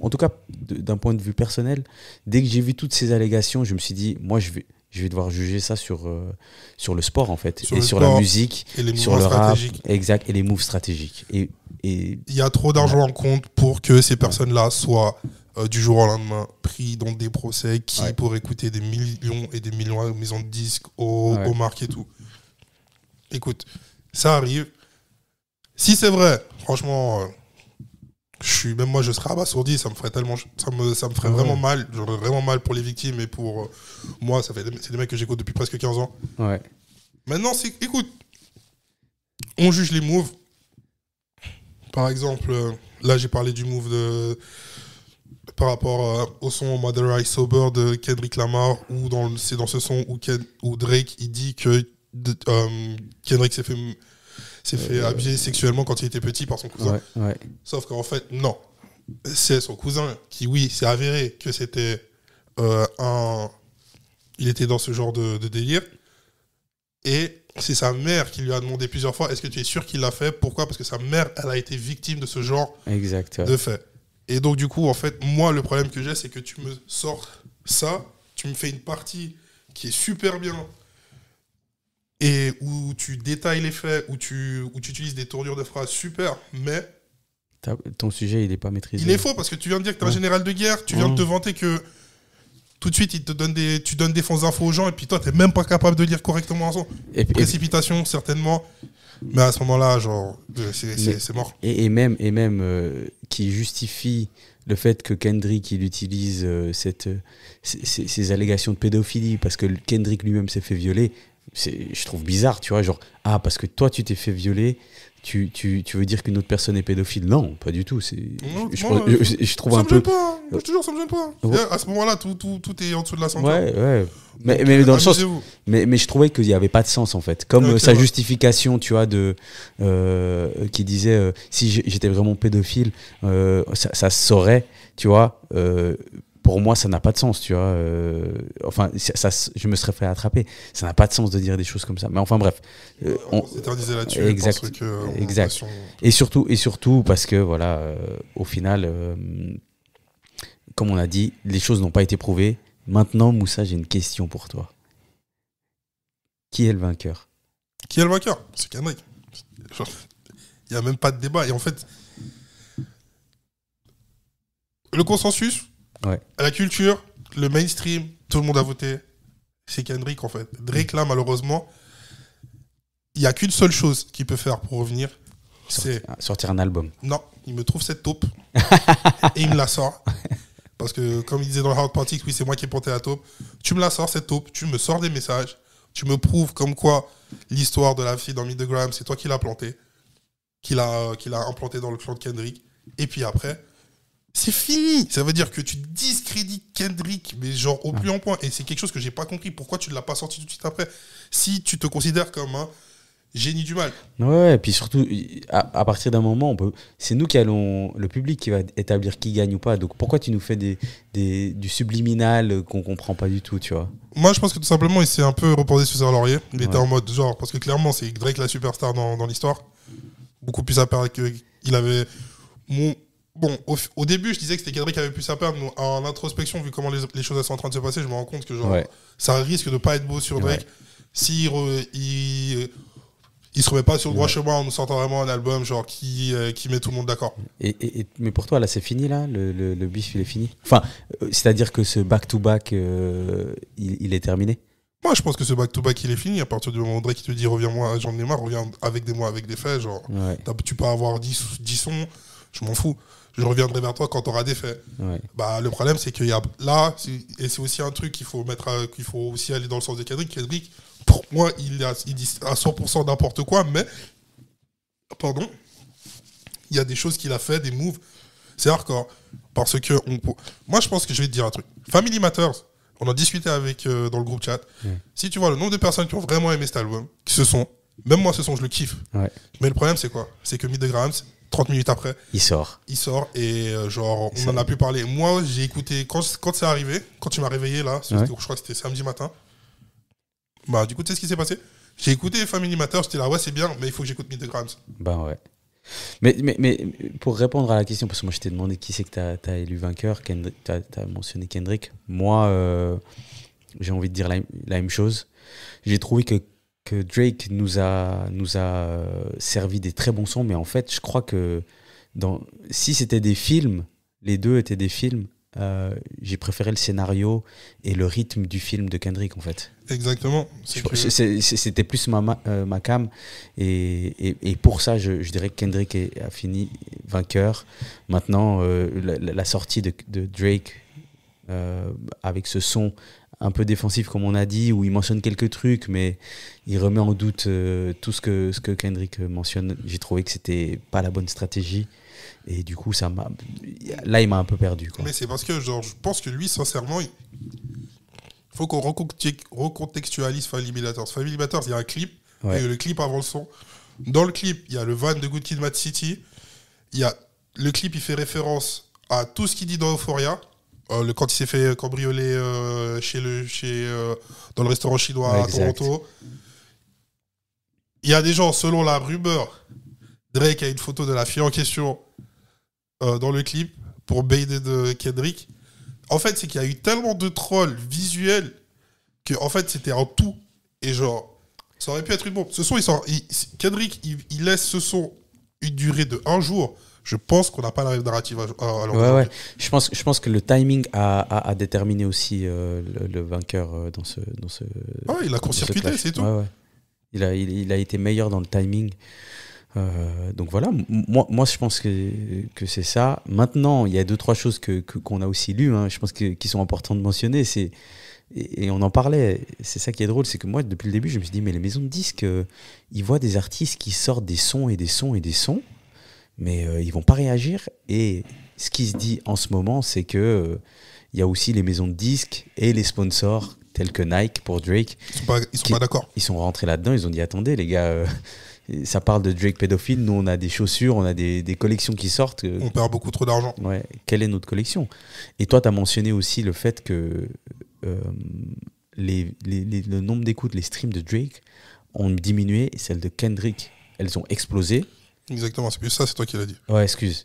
en tout cas, d'un point de vue personnel. Dès que j'ai vu toutes ces allégations, je me suis dit, moi, je vais devoir juger ça sur le sport, en fait, sur la musique, sur le rap, exact, et les moves stratégiques. Et il y a trop d'argent en compte pour que ces personnes-là soient du jour au lendemain pris dans des procès qui pourraient coûter des millions et des millions aux maisons de disques, aux marques et tout. Écoute, ça arrive. Si c'est vrai, franchement, même moi je serais abasourdi, ça me ferait tellement, ça me ferait vraiment mal. J'aurais vraiment mal pour les victimes et pour moi, c'est des mecs que j'écoute depuis presque 15 ans. Ouais. Maintenant, écoute, on juge les moves. Par exemple, là j'ai parlé du move par rapport au son Mother I Sober de Kendrick Lamar, où c'est dans ce son où Drake il dit que Kendrick s'est fait abuser sexuellement quand il était petit par son cousin. Ouais. Sauf qu'en fait, non. C'est son cousin qui, oui, s'est avéré que c'était il était dans ce genre de délire. Et c'est sa mère qui lui a demandé plusieurs fois, est-ce que tu es sûr qu'il l'a fait? Pourquoi? Parce que sa mère, elle a été victime de ce genre de fait. Et donc, du coup, en fait, moi, le problème que j'ai, c'est que tu me sors ça, tu me fais une partie qui est super bien, et où tu détailles les faits, où tu utilises des tournures de phrases super, mais... Ton sujet, il n'est pas maîtrisé. Il est faux, parce que tu viens de dire que tu es un général de guerre, tu viens de te vanter que tout de suite, tu donnes des fausses infos aux gens, et puis toi, tu n'es même pas capable de lire correctement un son. Précipitation, certainement. Mais à ce moment-là, genre, c'est mort. Et même qui justifie le fait que Kendrick il utilise ces allégations de pédophilie parce que Kendrick lui-même s'est fait violer, je trouve bizarre, tu vois, genre, parce que toi tu t'es fait violer, tu veux dire qu'une autre personne est pédophile? Non, pas du tout. Je trouve un peu... Je te jure, ça me gêne pas. À ce moment-là, tout est en dessous de la ceinture. Ouais. Mais dans le sens... Mais je trouvais qu'il n'y avait pas de sens, en fait. Comme sa justification, tu vois, qui disait si j'étais vraiment pédophile, ça se saurait, tu vois. Pour moi, ça n'a pas de sens, tu vois. Je me serais fait attraper. Ça n'a pas de sens de dire des choses comme ça. Mais enfin, bref. On s'éternisait là-dessus. Exact. Et surtout parce que, voilà, au final, comme on a dit, les choses n'ont pas été prouvées. Maintenant, Moussa, j'ai une question pour toi. Qui est le vainqueur? Qui est le vainqueur? C'est Kendrick. Il n'y a même pas de débat. Et en fait, le consensus... La culture, le mainstream, tout le monde a voté. C'est Kendrick, en fait. Drake, là, malheureusement, il n'y a qu'une seule chose qu'il peut faire pour revenir. C'est sortir un album. Non, il me trouve cette taupe et il me la sort. Parce que, comme il disait dans le Hard Party, oui, c'est moi qui ai porté la taupe. Tu me la sors, cette taupe. Tu me sors des messages. Tu me prouves comme quoi l'histoire de la fille dans Milligram, c'est toi qui l'as plantée. Qui l'a implanté dans le clan de Kendrick. Et puis après... c'est fini. Ça veut dire que tu discrédites Kendrick, mais genre au plus en point. Et c'est quelque chose que j'ai pas compris. Pourquoi tu ne l'as pas sorti tout de suite après? Si tu te considères comme un génie du mal. Ouais, et puis surtout, à partir d'un moment, c'est nous qui allons, le public qui va établir qui gagne ou pas. Donc pourquoi tu nous fais du subliminal qu'on comprend pas du tout, tu vois? Moi, je pense que tout simplement, il s'est un peu reposé sur ses lauriers. Il était en mode genre, parce que clairement, c'est Drake la superstar dans l'histoire. Beaucoup plus à perdre qu'il avait. Bon, au début, je disais que c'était Kendrick qui avait plus à perdre, mais en introspection, vu comment les choses sont en train de se passer, je me rends compte que genre, ça risque de pas être beau sur Drake s'il il se remet pas sur le droit chemin en nous sortant vraiment un album genre qui met tout le monde d'accord. Mais pour toi, là, c'est fini, là, le bif, il est fini. Enfin, c'est-à-dire que ce back-to-back, il est terminé. Moi, je pense que ce back-to-back, il est fini. À partir du moment où Drake te dit reviens-moi, j'en ai marre, reviens avec des mois, avec des faits. Genre, tu peux avoir 10 sons, je m'en fous. Je reviendrai vers toi quand tu auras des faits. Bah, le problème, c'est qu'il y a là, et c'est aussi un truc qu'il faut aussi aller dans le sens de Kendrick. Kendrick, pour moi, il dit à 100% n'importe quoi, mais il y a des choses qu'il a fait, des moves. C'est hardcore. Parce que moi, je pense que je vais te dire un truc. Family Matters, on en discutait avec dans le groupe chat. Si tu vois le nombre de personnes qui ont vraiment aimé cet album, même moi, ce son, je le kiffe. Mais le problème, c'est quoi? C'est que Milligrams, 30 minutes après, il sort et genre, on en a pu parler. Moi, j'ai écouté, quand c'est arrivé, quand tu m'as réveillé là, je crois que c'était samedi matin, bah du coup, tu sais ce qui s'est passé? J'ai écouté Family Matters, j'étais là, ouais, c'est bien, mais il faut que j'écoute Meet the Grams. Ben ouais. Mais pour répondre à la question, parce que moi je t'ai demandé qui c'est que t'as élu vainqueur, t'as mentionné Kendrick. Moi, j'ai envie de dire la même chose. J'ai trouvé que Drake nous a servi des très bons sons, mais en fait, je crois que si c'était des films, les deux étaient des films, j'ai préféré le scénario et le rythme du film de Kendrick, en fait. Exactement. C'était plus ma cam, et pour ça, je dirais que Kendrick a fini vainqueur. Maintenant, la sortie de Drake avec ce son un peu défensif, comme on a dit, où il mentionne quelques trucs, mais il remet en doute tout ce que Kendrick mentionne. J'ai trouvé que c'était pas la bonne stratégie. Et du coup, là, il m'a un peu perdu, quoi. Mais c'est parce que, genre, je pense que lui, sincèrement, il faut qu'on recontextualise Family Matters. Family Matters, il y a un clip, et le clip avant le son. Dans le clip, il y a le van de Good Kid, Mad City. Le clip, il fait référence à tout ce qu'il dit dans Euphoria. Quand il s'est fait cambrioler dans le restaurant chinois à Toronto. Il y a des gens, selon la rumeur, Drake a une photo de la fille en question dans le clip pour baider de Kendrick. En fait, c'est qu'il y a eu tellement de trolls visuels que en fait, c'était en tout. Et genre, ça aurait pu être une bombe. Ce son, Kendrick, il laisse ce son une durée de 1 jour. Je pense qu'on n'a pas la narrative à ouais. Je pense que le timing a déterminé aussi le vainqueur dans ce. Ouais, il a court-circuité, c'est tout. Ouais. Il a été meilleur dans le timing. Donc voilà, moi je pense que c'est ça. Maintenant, il y a 2-3 choses qu'on a aussi lues, hein, je pense qui sont importantes de mentionner. Et on en parlait, c'est ça qui est drôle, c'est que moi, depuis le début, je me suis dit, mais les maisons de disques, ils voient des artistes qui sortent des sons et des sons et des sons, mais ils vont pas réagir. Et ce qui se dit en ce moment, c'est que il y a aussi les maisons de disques et les sponsors tels que Nike pour Drake. Ils sont pas d'accord. Ils sont rentrés là-dedans, ils ont dit, attendez les gars, ça parle de Drake pédophile, nous on a des chaussures, on a des collections qui sortent. On perd beaucoup trop d'argent. Ouais, quelle est notre collection? Et toi, tu as mentionné aussi le fait que le nombre d'écoutes, les streams de Drake ont diminué, et celles de Kendrick, elles ont explosé. Exactement, c'est plus ça, c'est toi qui l'as dit. Ouais, excuse.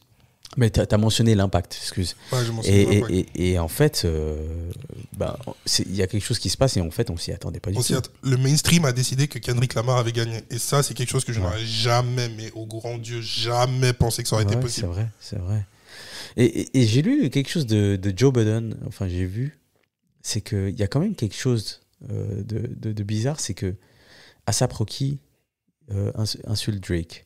Mais tu as mentionné l'impact, excuse. Ouais, j'ai mentionné l'impact. Et en fait, il y a quelque chose qui se passe et en fait, on s'y attendait pas du tout. Le mainstream a décidé que Kendrick Lamar avait gagné. Et ça, c'est quelque chose que je n'aurais jamais, mais au grand Dieu, jamais pensé que ça aurait été possible. C'est vrai. Et j'ai lu quelque chose de Joe Budden, enfin j'ai vu, c'est qu'il y a quand même quelque chose de bizarre, c'est que A$AP Rocky insulte Drake.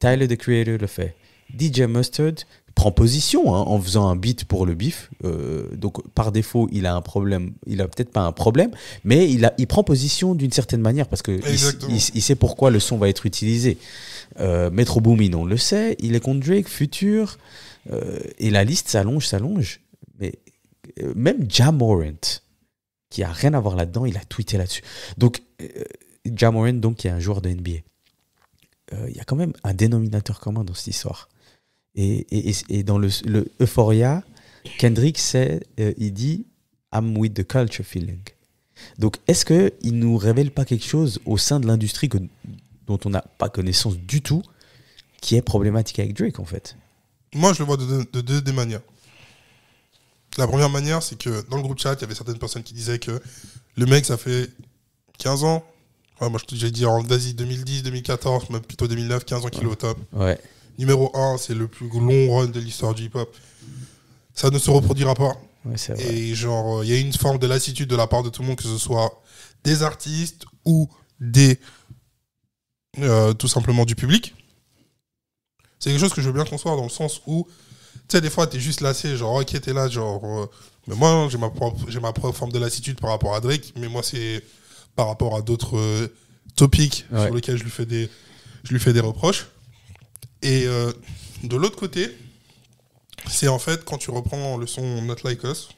Tyler, the Creator, le fait. DJ Mustard prend position en faisant un beat pour le bif. Donc, par défaut, il a un problème. Il a peut-être pas un problème, mais il prend position d'une certaine manière parce que il sait pourquoi le son va être utilisé. Metro Boomin, on le sait. Il est contre Drake, Future. Et la liste s'allonge. Mais même Ja Morant, qui a rien à voir là-dedans, il a tweeté là-dessus. Donc, Ja Morant, donc, qui est un joueur de NBA. Il y a quand même un dénominateur commun dans cette histoire. Et dans le Euphoria, Kendrick, il dit « I'm with the culture feeling ». Donc, est-ce qu'il ne nous révèle pas quelque chose au sein de l'industrie dont on n'a pas connaissance du tout, qui est problématique avec Drake, en fait? Moi, je le vois de deux manières. La première manière, c'est que dans le groupe chat, il y avait certaines personnes qui disaient que le mec, ça fait 15 ans. Ouais, moi, j'ai dit en Asie 2010, 2014, même plutôt 2009, 15 ans qu'il est au top. Ouais. Numéro 1, c'est le plus long run de l'histoire du hip-hop. Ça ne se reproduira pas. Ouais, c'est vrai. Et genre, il y a une forme de lassitude de la part de tout le monde, que ce soit des artistes ou tout simplement du public. C'est quelque chose que je veux bien concevoir dans le sens où, tu sais, des fois, t'es juste lassé, genre, ok, t'es là, genre... mais moi, j'ai ma propre forme de lassitude par rapport à Drake, mais moi, c'est par rapport à d'autres topics sur lesquels je lui fais des reproches. Et de l'autre côté, c'est en fait, quand tu reprends le son Not Like Us,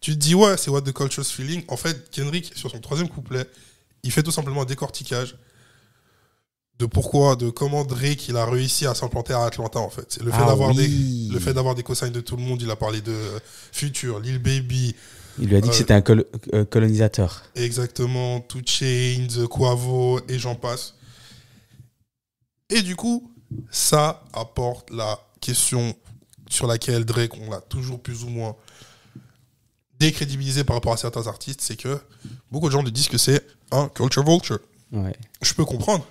tu te dis, ouais, c'est What the Culture's Feeling. En fait, Kendrick, sur son 3e couplet, il fait tout simplement un décortiquage de comment Drake il a réussi à s'implanter à Atlanta en fait. C'est le fait d'avoir des cosignes de tout le monde. Il a parlé de Future, Lil Baby. Il lui a dit que c'était un colonisateur. Exactement, 2 Chainz, Quavo et j'en passe. Et du coup, ça apporte la question sur laquelle Drake, on l'a toujours plus ou moins décrédibilisé par rapport à certains artistes, c'est que beaucoup de gens lui disent que c'est un culture vulture. Ouais. Je peux comprendre.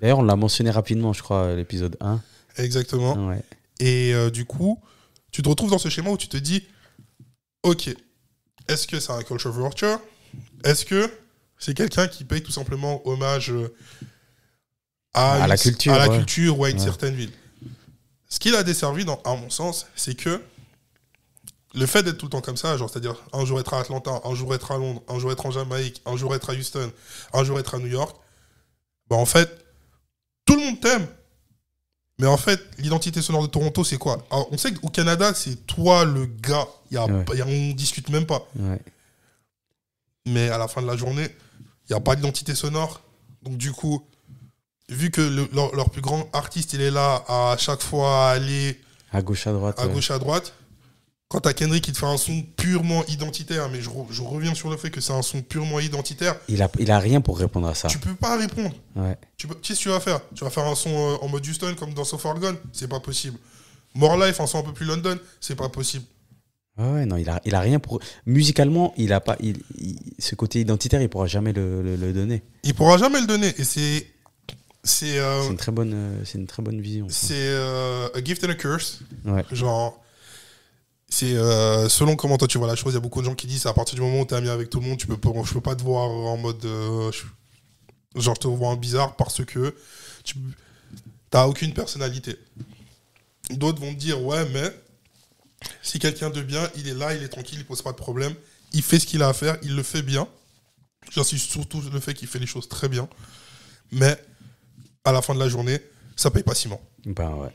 D'ailleurs, on l'a mentionné rapidement, je crois, à l'épisode 1. Exactement. Ouais. Et du coup, tu te retrouves dans ce schéma où tu te dis, ok, est-ce que c'est un culture vulture ? Est-ce que c'est quelqu'un qui paye tout simplement hommage à la culture ou à une certaine ville ? Ce qu'il a desservi, à mon sens, c'est que le fait d'être tout le temps comme ça, genre, c'est-à-dire un jour être à Atlanta, un jour être à Londres, un jour être en Jamaïque, un jour être à Houston, un jour être à New York, bah en fait, tout le monde t'aime. Mais en fait, l'identité sonore de Toronto, c'est quoi ? Alors, on sait qu'au Canada, c'est toi le gars. On ne discute même pas. Ouais. Mais à la fin de la journée, il n'y a pas d'identité sonore. Donc du coup, vu que leur plus grand artiste, il est là à chaque fois aller à gauche, à droite. À droite. Quand t'as Kendrick qui te fait un son purement identitaire, mais je reviens sur le fait que c'est un son purement identitaire. Il a rien pour répondre à ça. Tu peux pas répondre. Ouais. Qu'est-ce que tu vas faire ? Tu vas faire un son en mode Houston comme dans So Far Gone ? C'est pas possible. More Life, un son un peu plus London ? C'est pas possible. Ouais, non, il a rien pour. Musicalement, il a pas. Ce côté identitaire, il pourra jamais le donner. Il pourra jamais le donner. Et c'est une très bonne vision. C'est a gift and a curse. Ouais. Genre. C'est selon comment toi tu vois la chose, il y a beaucoup de gens qui disent à partir du moment où tu es ami avec tout le monde, je peux pas te voir en mode genre je te vois en bizarre parce que tu n'as aucune personnalité. D'autres vont te dire ouais mais si quelqu'un de bien, il est là, il est tranquille, il pose pas de problème, il fait ce qu'il a à faire, il le fait bien. J'insiste surtout sur le fait qu'il fait les choses très bien, mais à la fin de la journée, ça paye pas ciment. Ben ouais.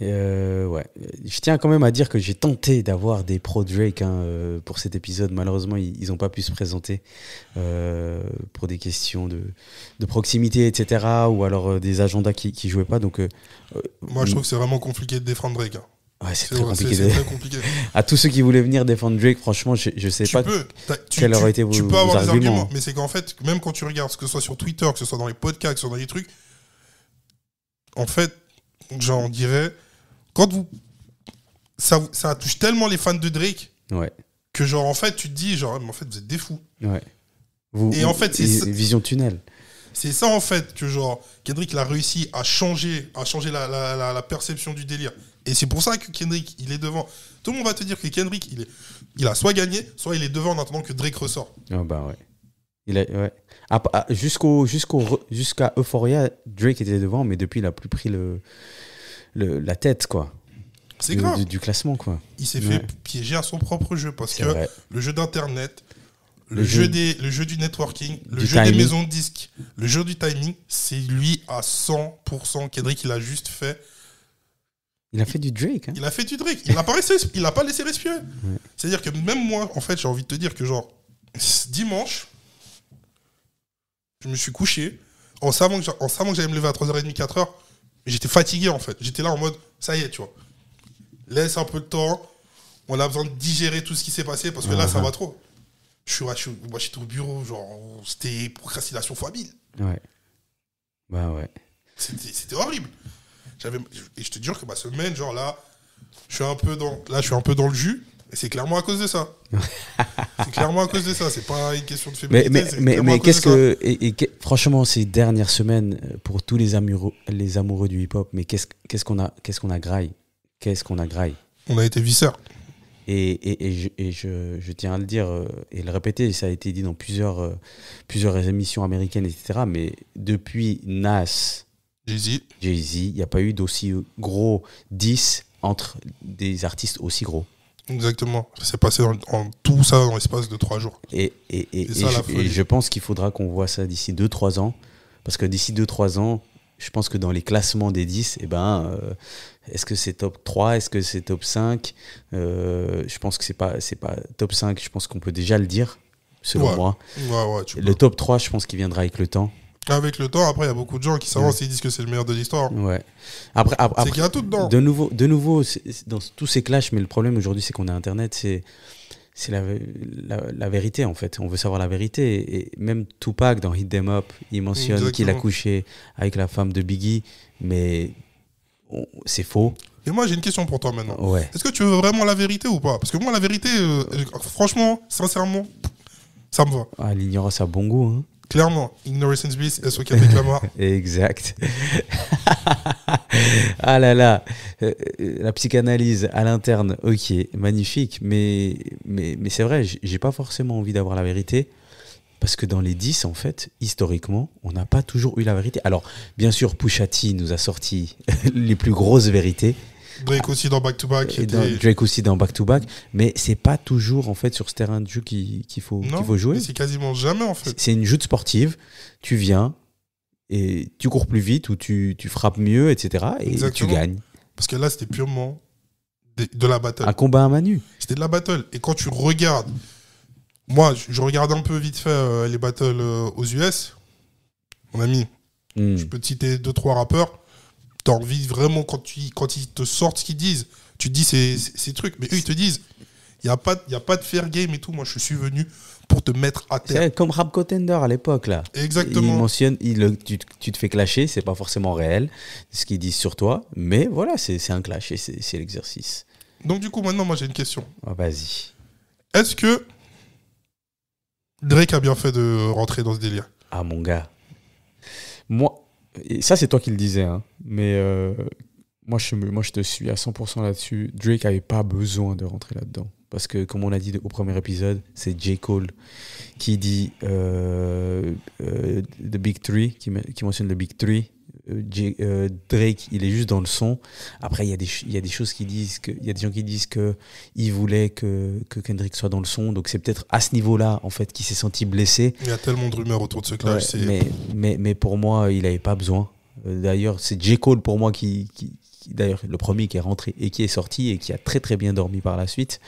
Ouais. Je tiens quand même à dire que j'ai tenté d'avoir des pro Drake pour cet épisode. Malheureusement, ils n'ont pas pu se présenter pour des questions de proximité, etc. Ou alors des agendas qui jouaient pas. Donc, moi, je trouve que c'est vraiment compliqué de défendre Drake. Ouais, c'est très compliqué. C'est très compliqué. À tous ceux qui voulaient venir défendre Drake, franchement, je sais pas quels auraient été vos arguments. Tu peux avoir des arguments, mais c'est qu'en fait, même quand tu regardes, que ce soit sur Twitter, que ce soit dans les podcasts, que ce soit dans les trucs, en fait, genre, on dirait... Quand ça touche tellement les fans de Drake que genre en fait tu te dis genre mais en fait vous êtes des fous. Ouais. En fait c'est vision tunnel. C'est ça en fait que genre Kendrick il a réussi à changer la perception du délire. Et c'est pour ça que Kendrick il est devant. Tout le monde va te dire que Kendrick il a soit gagné, soit il est devant en attendant que Drake ressort. Oh bah ouais. Jusqu'à Euphoria, Drake était devant, mais depuis il a plus pris la tête quoi. C'est grave. Du classement quoi. Il s'est fait piéger à son propre jeu parce que le jeu d'internet, le jeu du networking, le jeu des maisons de disques, le jeu du timing, c'est lui à 100%. Kendrick il a juste fait. Il a fait du Drake. Hein. Il a fait du Drake. Il l'a pas laissé respirer. Ouais. C'est-à-dire que même moi en fait j'ai envie de te dire que genre dimanche je me suis couché en savant que j'allais me lever à 3h30, 4h. J'étais fatigué en fait. J'étais là en mode, ça y est, tu vois. Laisse un peu de temps. On a besoin de digérer tout ce qui s'est passé parce que là, ça va trop. J'étais au bureau, genre, c'était procrastination x 1000. Ouais. Bah ouais. C'était horrible. Et je te jure que ma semaine, genre là, je suis un peu dans le jus. Et c'est clairement à cause de ça. C'est clairement à cause de ça. C'est pas une question de féminité. Mais qu'est-ce que... franchement, ces dernières semaines, pour tous les amoureux du hip-hop, mais qu'est-ce qu'on a graille. On a été visseurs. Et je tiens à le dire et le répéter, ça a été dit dans plusieurs émissions américaines, etc. Mais depuis Nas, Jay-Z, il n'y a pas eu d'aussi gros 10 entre des artistes aussi gros. Exactement. Ça s'est passé tout ça dans l'espace de 3 jours. Et je pense qu'il faudra qu'on voit ça d'ici 2-3 ans. Parce que d'ici 2-3 ans, je pense que dans les classements des 10, est-ce que c'est top 3 ? Est-ce que c'est top 5 ? Je pense que c'est pas top 5. Je pense qu'on peut déjà le dire, selon moi. Ouais, le top 3, je pense qu'il viendra avec le temps. Avec le temps, après, il y a beaucoup de gens qui s'avancent et disent que c'est le meilleur de l'histoire. Ouais. Après, C'est qu'il y a tout dedans. De nouveau dans tous ces clashs, mais le problème aujourd'hui, c'est qu'on a Internet, c'est la vérité, en fait. On veut savoir la vérité. Et même Tupac, dans Hit 'Em Up, il mentionne qu'il a couché avec la femme de Biggie, mais c'est faux. Et moi, j'ai une question pour toi maintenant. Ouais. Est-ce que tu veux vraiment la vérité ou pas? Parce que moi, la vérité, franchement, sincèrement, ça me va. Ah, l'ignorance a bon goût, hein. Clairement, ignorance is bliss, SOK avec Lamar. Exact. Ah là là, la psychanalyse à l'interne, ok, magnifique, mais c'est vrai, j'ai pas forcément envie d'avoir la vérité, parce que dans les 10, en fait, historiquement, on n'a pas toujours eu la vérité. Alors, bien sûr, Pusha T nous a sorti les plus grosses vérités. Drake aussi dans Back to Back. Drake aussi dans Back to Back, mais c'est pas toujours en fait sur ce terrain de jeu qu'il faut jouer. C'est quasiment jamais en fait. C'est une joute sportive, tu viens et tu cours plus vite ou tu frappes mieux, etc. Et Exactement. Tu gagnes. Parce que là, c'était purement de la battle. Un combat à main nue. C'était de la battle. Et quand tu regardes, moi, je regarde un peu vite fait les battles aux US, mon ami, je peux te citer 2-3 rappeurs. T'as envie vraiment, quand ils te sortent ce qu'ils disent, tu te dis ces trucs. Mais eux, ils te disent, il n'y a pas de fair game et tout. Moi, je suis venu pour te mettre à terre. C'est comme Rap Contender à l'époque, là. Exactement. Il mentionne, tu te fais clasher, c'est pas forcément réel, ce qu'ils disent sur toi. Mais voilà, c'est un clash et c'est l'exercice. Donc, du coup, maintenant, moi, j'ai une question. Oh, vas-y. Est-ce que Drake a bien fait de rentrer dans ce délire? Ah, mon gars. Moi... Et ça, c'est toi qui le disais, hein. Mais moi, je te suis à 100% là-dessus. Drake n'avait pas besoin de rentrer là-dedans. Parce que, comme on a dit au premier épisode, c'est J. Cole qui dit The Big Three, qui mentionne le Big Three. Drake, il est juste dans le son. Après, il y a des choses qui disent il y a des gens qui disent qu'il voulait que Kendrick soit dans le son. Donc, c'est peut-être à ce niveau-là, en fait, qu'il s'est senti blessé. Il y a tellement de rumeurs autour de ce clash. Ouais, mais pour moi, il n'avait pas besoin. D'ailleurs, c'est J. Cole, pour moi, d'ailleurs, le premier qui est rentré et qui est sorti et qui a très très bien dormi par la suite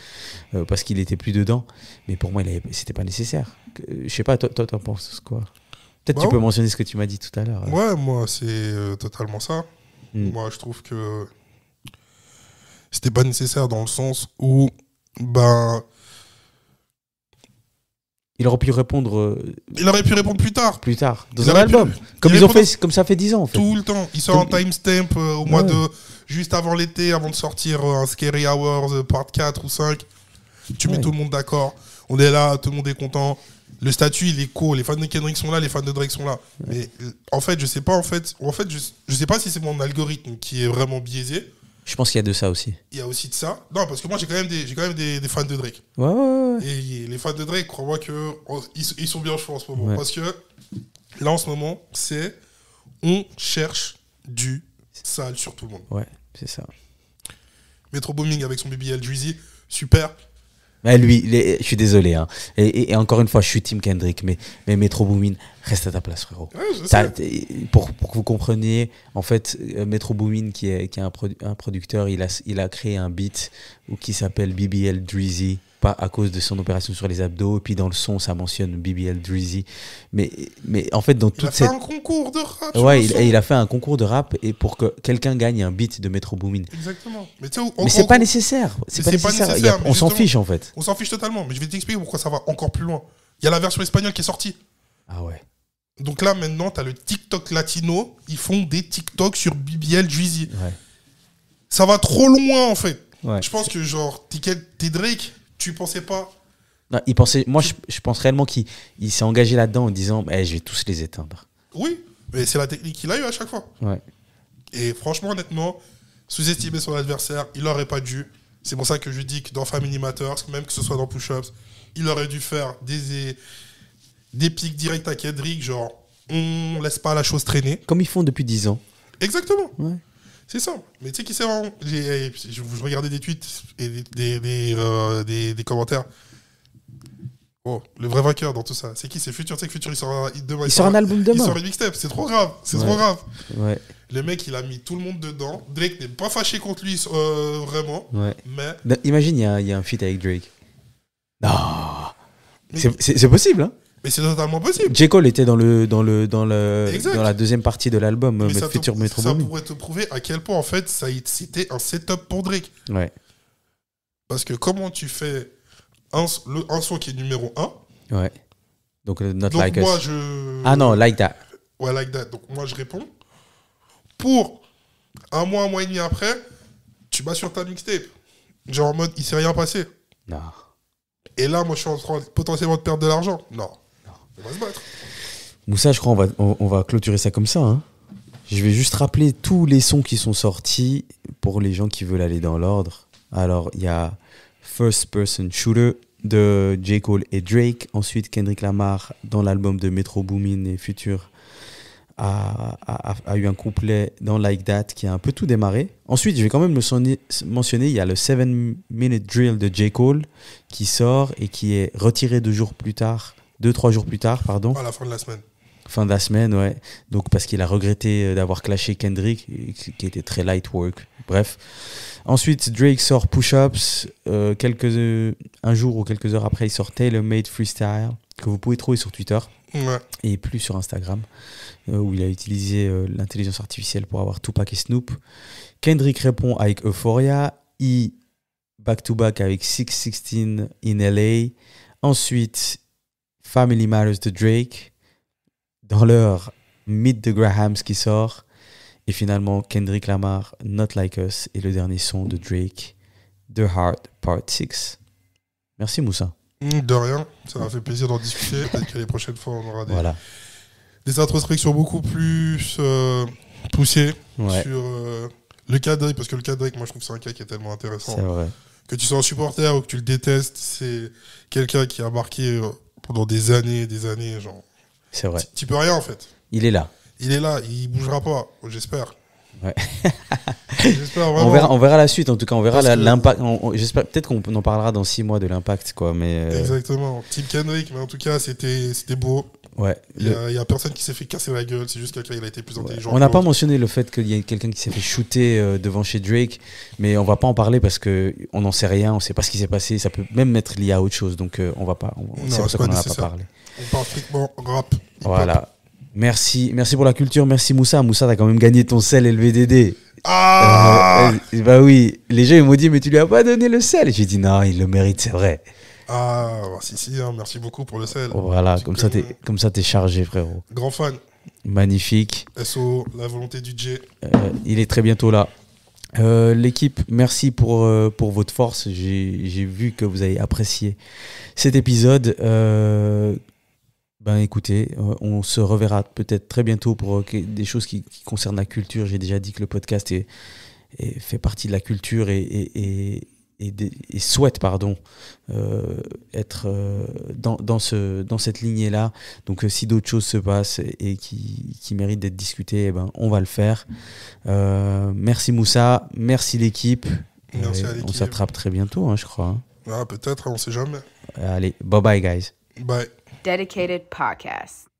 parce qu'il était plus dedans. Mais pour moi, c'était pas nécessaire. Je sais pas, toi t'en penses quoi? Peut-être tu peux mentionner ce que tu m'as dit tout à l'heure. Ouais, moi, c'est totalement ça. Moi, je trouve que c'était pas nécessaire dans le sens où, il aurait pu répondre. Il aurait pu répondre plus tard. Plus tard, dans un album. Comme ça fait 10 ans, en fait. Tout le temps. Il sort en timestamp au mois de. Juste avant l'été, avant de sortir un Scary Hours, part 4 ou 5. Tu mets tout le monde d'accord. On est là, tout le monde est content. Le statut, il est cool. Les fans de Kendrick sont là, les fans de Drake sont là. Mais en fait, je sais pas. Je sais pas si c'est mon algorithme qui est vraiment biaisé. Je pense qu'il y a de ça aussi. Il y a aussi de ça. Non, parce que moi, j'ai quand même des fans de Drake. Ouais. Et les fans de Drake, crois-moi qu'ils sont bien chauds en ce moment. Ouais. Parce que là, en ce moment, on cherche du sale sur tout le monde. Ouais, c'est ça. Metro Booming avec son BBL Drizzy, super. Mais lui, je suis désolé. Hein. Et encore une fois, je suis Team Kendrick, mais Metro Boomin, reste à ta place, frérot. Ouais, pour que vous compreniez, en fait, Metro Boomin, qui est un producteur, il a créé un beat qui s'appelle BBL Drizzy, pas à cause de son opération sur les abdos. Et puis dans le son, ça mentionne BBL Drizzy. Mais en fait, dans toute cette... Il a fait un concours de rap. Ouais, il a fait un concours de rap et pour que quelqu'un gagne un beat de Metro Boomin. Exactement. Mais c'est pas nécessaire. C'est pas nécessaire. On s'en fiche, en fait. On s'en fiche totalement. Mais je vais t'expliquer pourquoi ça va encore plus loin. Il y a la version espagnole qui est sortie. Ah ouais. Donc là, maintenant, t'as le TikTok latino. Ils font des TikTok sur BBL Drizzy. Ouais. Ça va trop loin, en fait. Ouais. Je pense que, genre, t'es Drake, tu pensais pas... Non, il pensait... Moi, je pense réellement qu'il s'est engagé là-dedans en disant je vais tous les éteindre. Oui, mais c'est la technique qu'il a eue à chaque fois. Ouais. Et franchement, honnêtement, sous-estimer son adversaire, il n'aurait pas dû. C'est pour ça que je dis que dans Family Matters, même que ce soit dans Push-Ups, il aurait dû faire des pics directs à Kendrick, genre, on laisse pas la chose traîner. Comme ils font depuis 10 ans. Exactement. Ouais. C'est ça. Mais tu sais qui c'est vraiment... Je regardais des tweets et des commentaires. Oh, le vrai vainqueur dans tout ça. C'est qui? C'est Future. Tu sais que Future, il sort un album demain. Il sort une mixtape. C'est trop grave. Trop grave. Ouais. Le mec, il a mis tout le monde dedans. Drake n'est pas fâché contre lui, vraiment. Ouais. Mais... Imagine, il y a un feat avec Drake. Non. C'est possible, hein? Mais c'est totalement possible. J. Cole était dans Exact. la deuxième partie de l'album, Mais Future Metro ça Boomin. pourrait te prouver à quel point, en fait, c'était un setup pour Drake. Ouais. Parce que comment tu fais un son qui est numéro 1. Ouais. Donc, Not Donc Like moi, Us. Ah non, Like That. Ouais, Like That. Donc moi, je réponds. Pour un mois et demi après, tu bats sur ta mixtape. Genre en mode, il s'est rien passé. Non. Et là, moi, je suis en train potentiellement de perdre de l'argent. Non. On va se battre. Moussa, je crois on va clôturer ça comme ça. Hein. Je vais juste rappeler tous les sons qui sont sortis pour les gens qui veulent aller dans l'ordre. Alors, il y a First Person Shooter de J. Cole et Drake. Ensuite, Kendrick Lamar, dans l'album de Metro Boomin et Future, a eu un couplet dans Like That qui a un peu tout démarré. Ensuite, je vais quand même mentionner, il y a le 7-minute drill de J. Cole qui sort et qui est retiré 2-3 jours plus tard, À la fin de la semaine. Fin de la semaine, ouais. Donc, parce qu'il a regretté d'avoir clashé Kendrick, qui était très light work. Bref. Ensuite, Drake sort Push Ups. Un jour ou quelques heures après, il sort Tailor Made Freestyle, que vous pouvez trouver sur Twitter. Ouais. Et plus sur Instagram, où il a utilisé l'intelligence artificielle pour avoir Tupac et Snoop. Kendrick répond avec Euphoria. Back-to-back avec 616 in LA. Ensuite, Family Matters de Drake. Dans l'heure, Meet the Grahams qui sort. Et finalement, Kendrick Lamar, Not Like Us. Et le dernier son de Drake, The Heart Part 6. Merci Moussa. De rien, ça m'a fait plaisir d'en discuter. Peut-être que les prochaines fois, on aura des introspections beaucoup plus poussées sur le cas de Drake. Parce que le cas de Drake, moi, je trouve que c'est un cas qui est tellement intéressant. C'est vrai. Que tu sois un supporter ou que tu le détestes, c'est quelqu'un qui a marqué pendant des années. Genre. C'est vrai. Tu peux rien, en fait. Il est là. Il est là, il bougera pas, j'espère. Ouais. J'espère vraiment. On verra la suite, en tout cas, on verra l'impact. J'espère, peut-être qu'on en parlera dans 6 mois de l'impact, quoi. Mais Exactement. Team Kendrick, mais en tout cas, c'était beau. Ouais. Il y a personne qui s'est fait casser la gueule, c'est juste quelqu'un il a été plus intelligent. On n'a pas mentionné le fait qu'il y a quelqu'un qui s'est fait shooter devant chez Drake, mais on va pas en parler parce que on n'en sait rien, on sait pas ce qui s'est passé, ça peut même être lié à autre chose, donc on va pas. C'est pour ça qu'on n'en a pas parlé. On parle strictement rap. Voilà. Merci pour la culture, merci Moussa. Moussa, t'as quand même gagné ton sel LVDD. Ah bah oui, les gens ils m'ont dit mais tu lui as pas donné le sel. J'ai dit non, il le mérite, c'est vrai. Ah si, hein, merci beaucoup pour le sel. Voilà, comme ça t'es chargé, frérot. Grand fan. Magnifique. SO, la volonté du J. Il est très bientôt là. L'équipe, merci pour votre force. J'ai vu que vous avez apprécié cet épisode. Écoutez, on se reverra peut-être très bientôt pour des choses qui concernent la culture. J'ai déjà dit que le podcast fait partie de la culture et souhaite être dans cette lignée-là. Donc si d'autres choses se passent et qui méritent d'être discutées, on va le faire. Merci Moussa, merci l'équipe. Merci à l'équipe. On s'attrape très bientôt, hein, je crois. Ah, peut-être, on sait jamais. Allez, bye bye guys. Bye. Dedicated Podcast.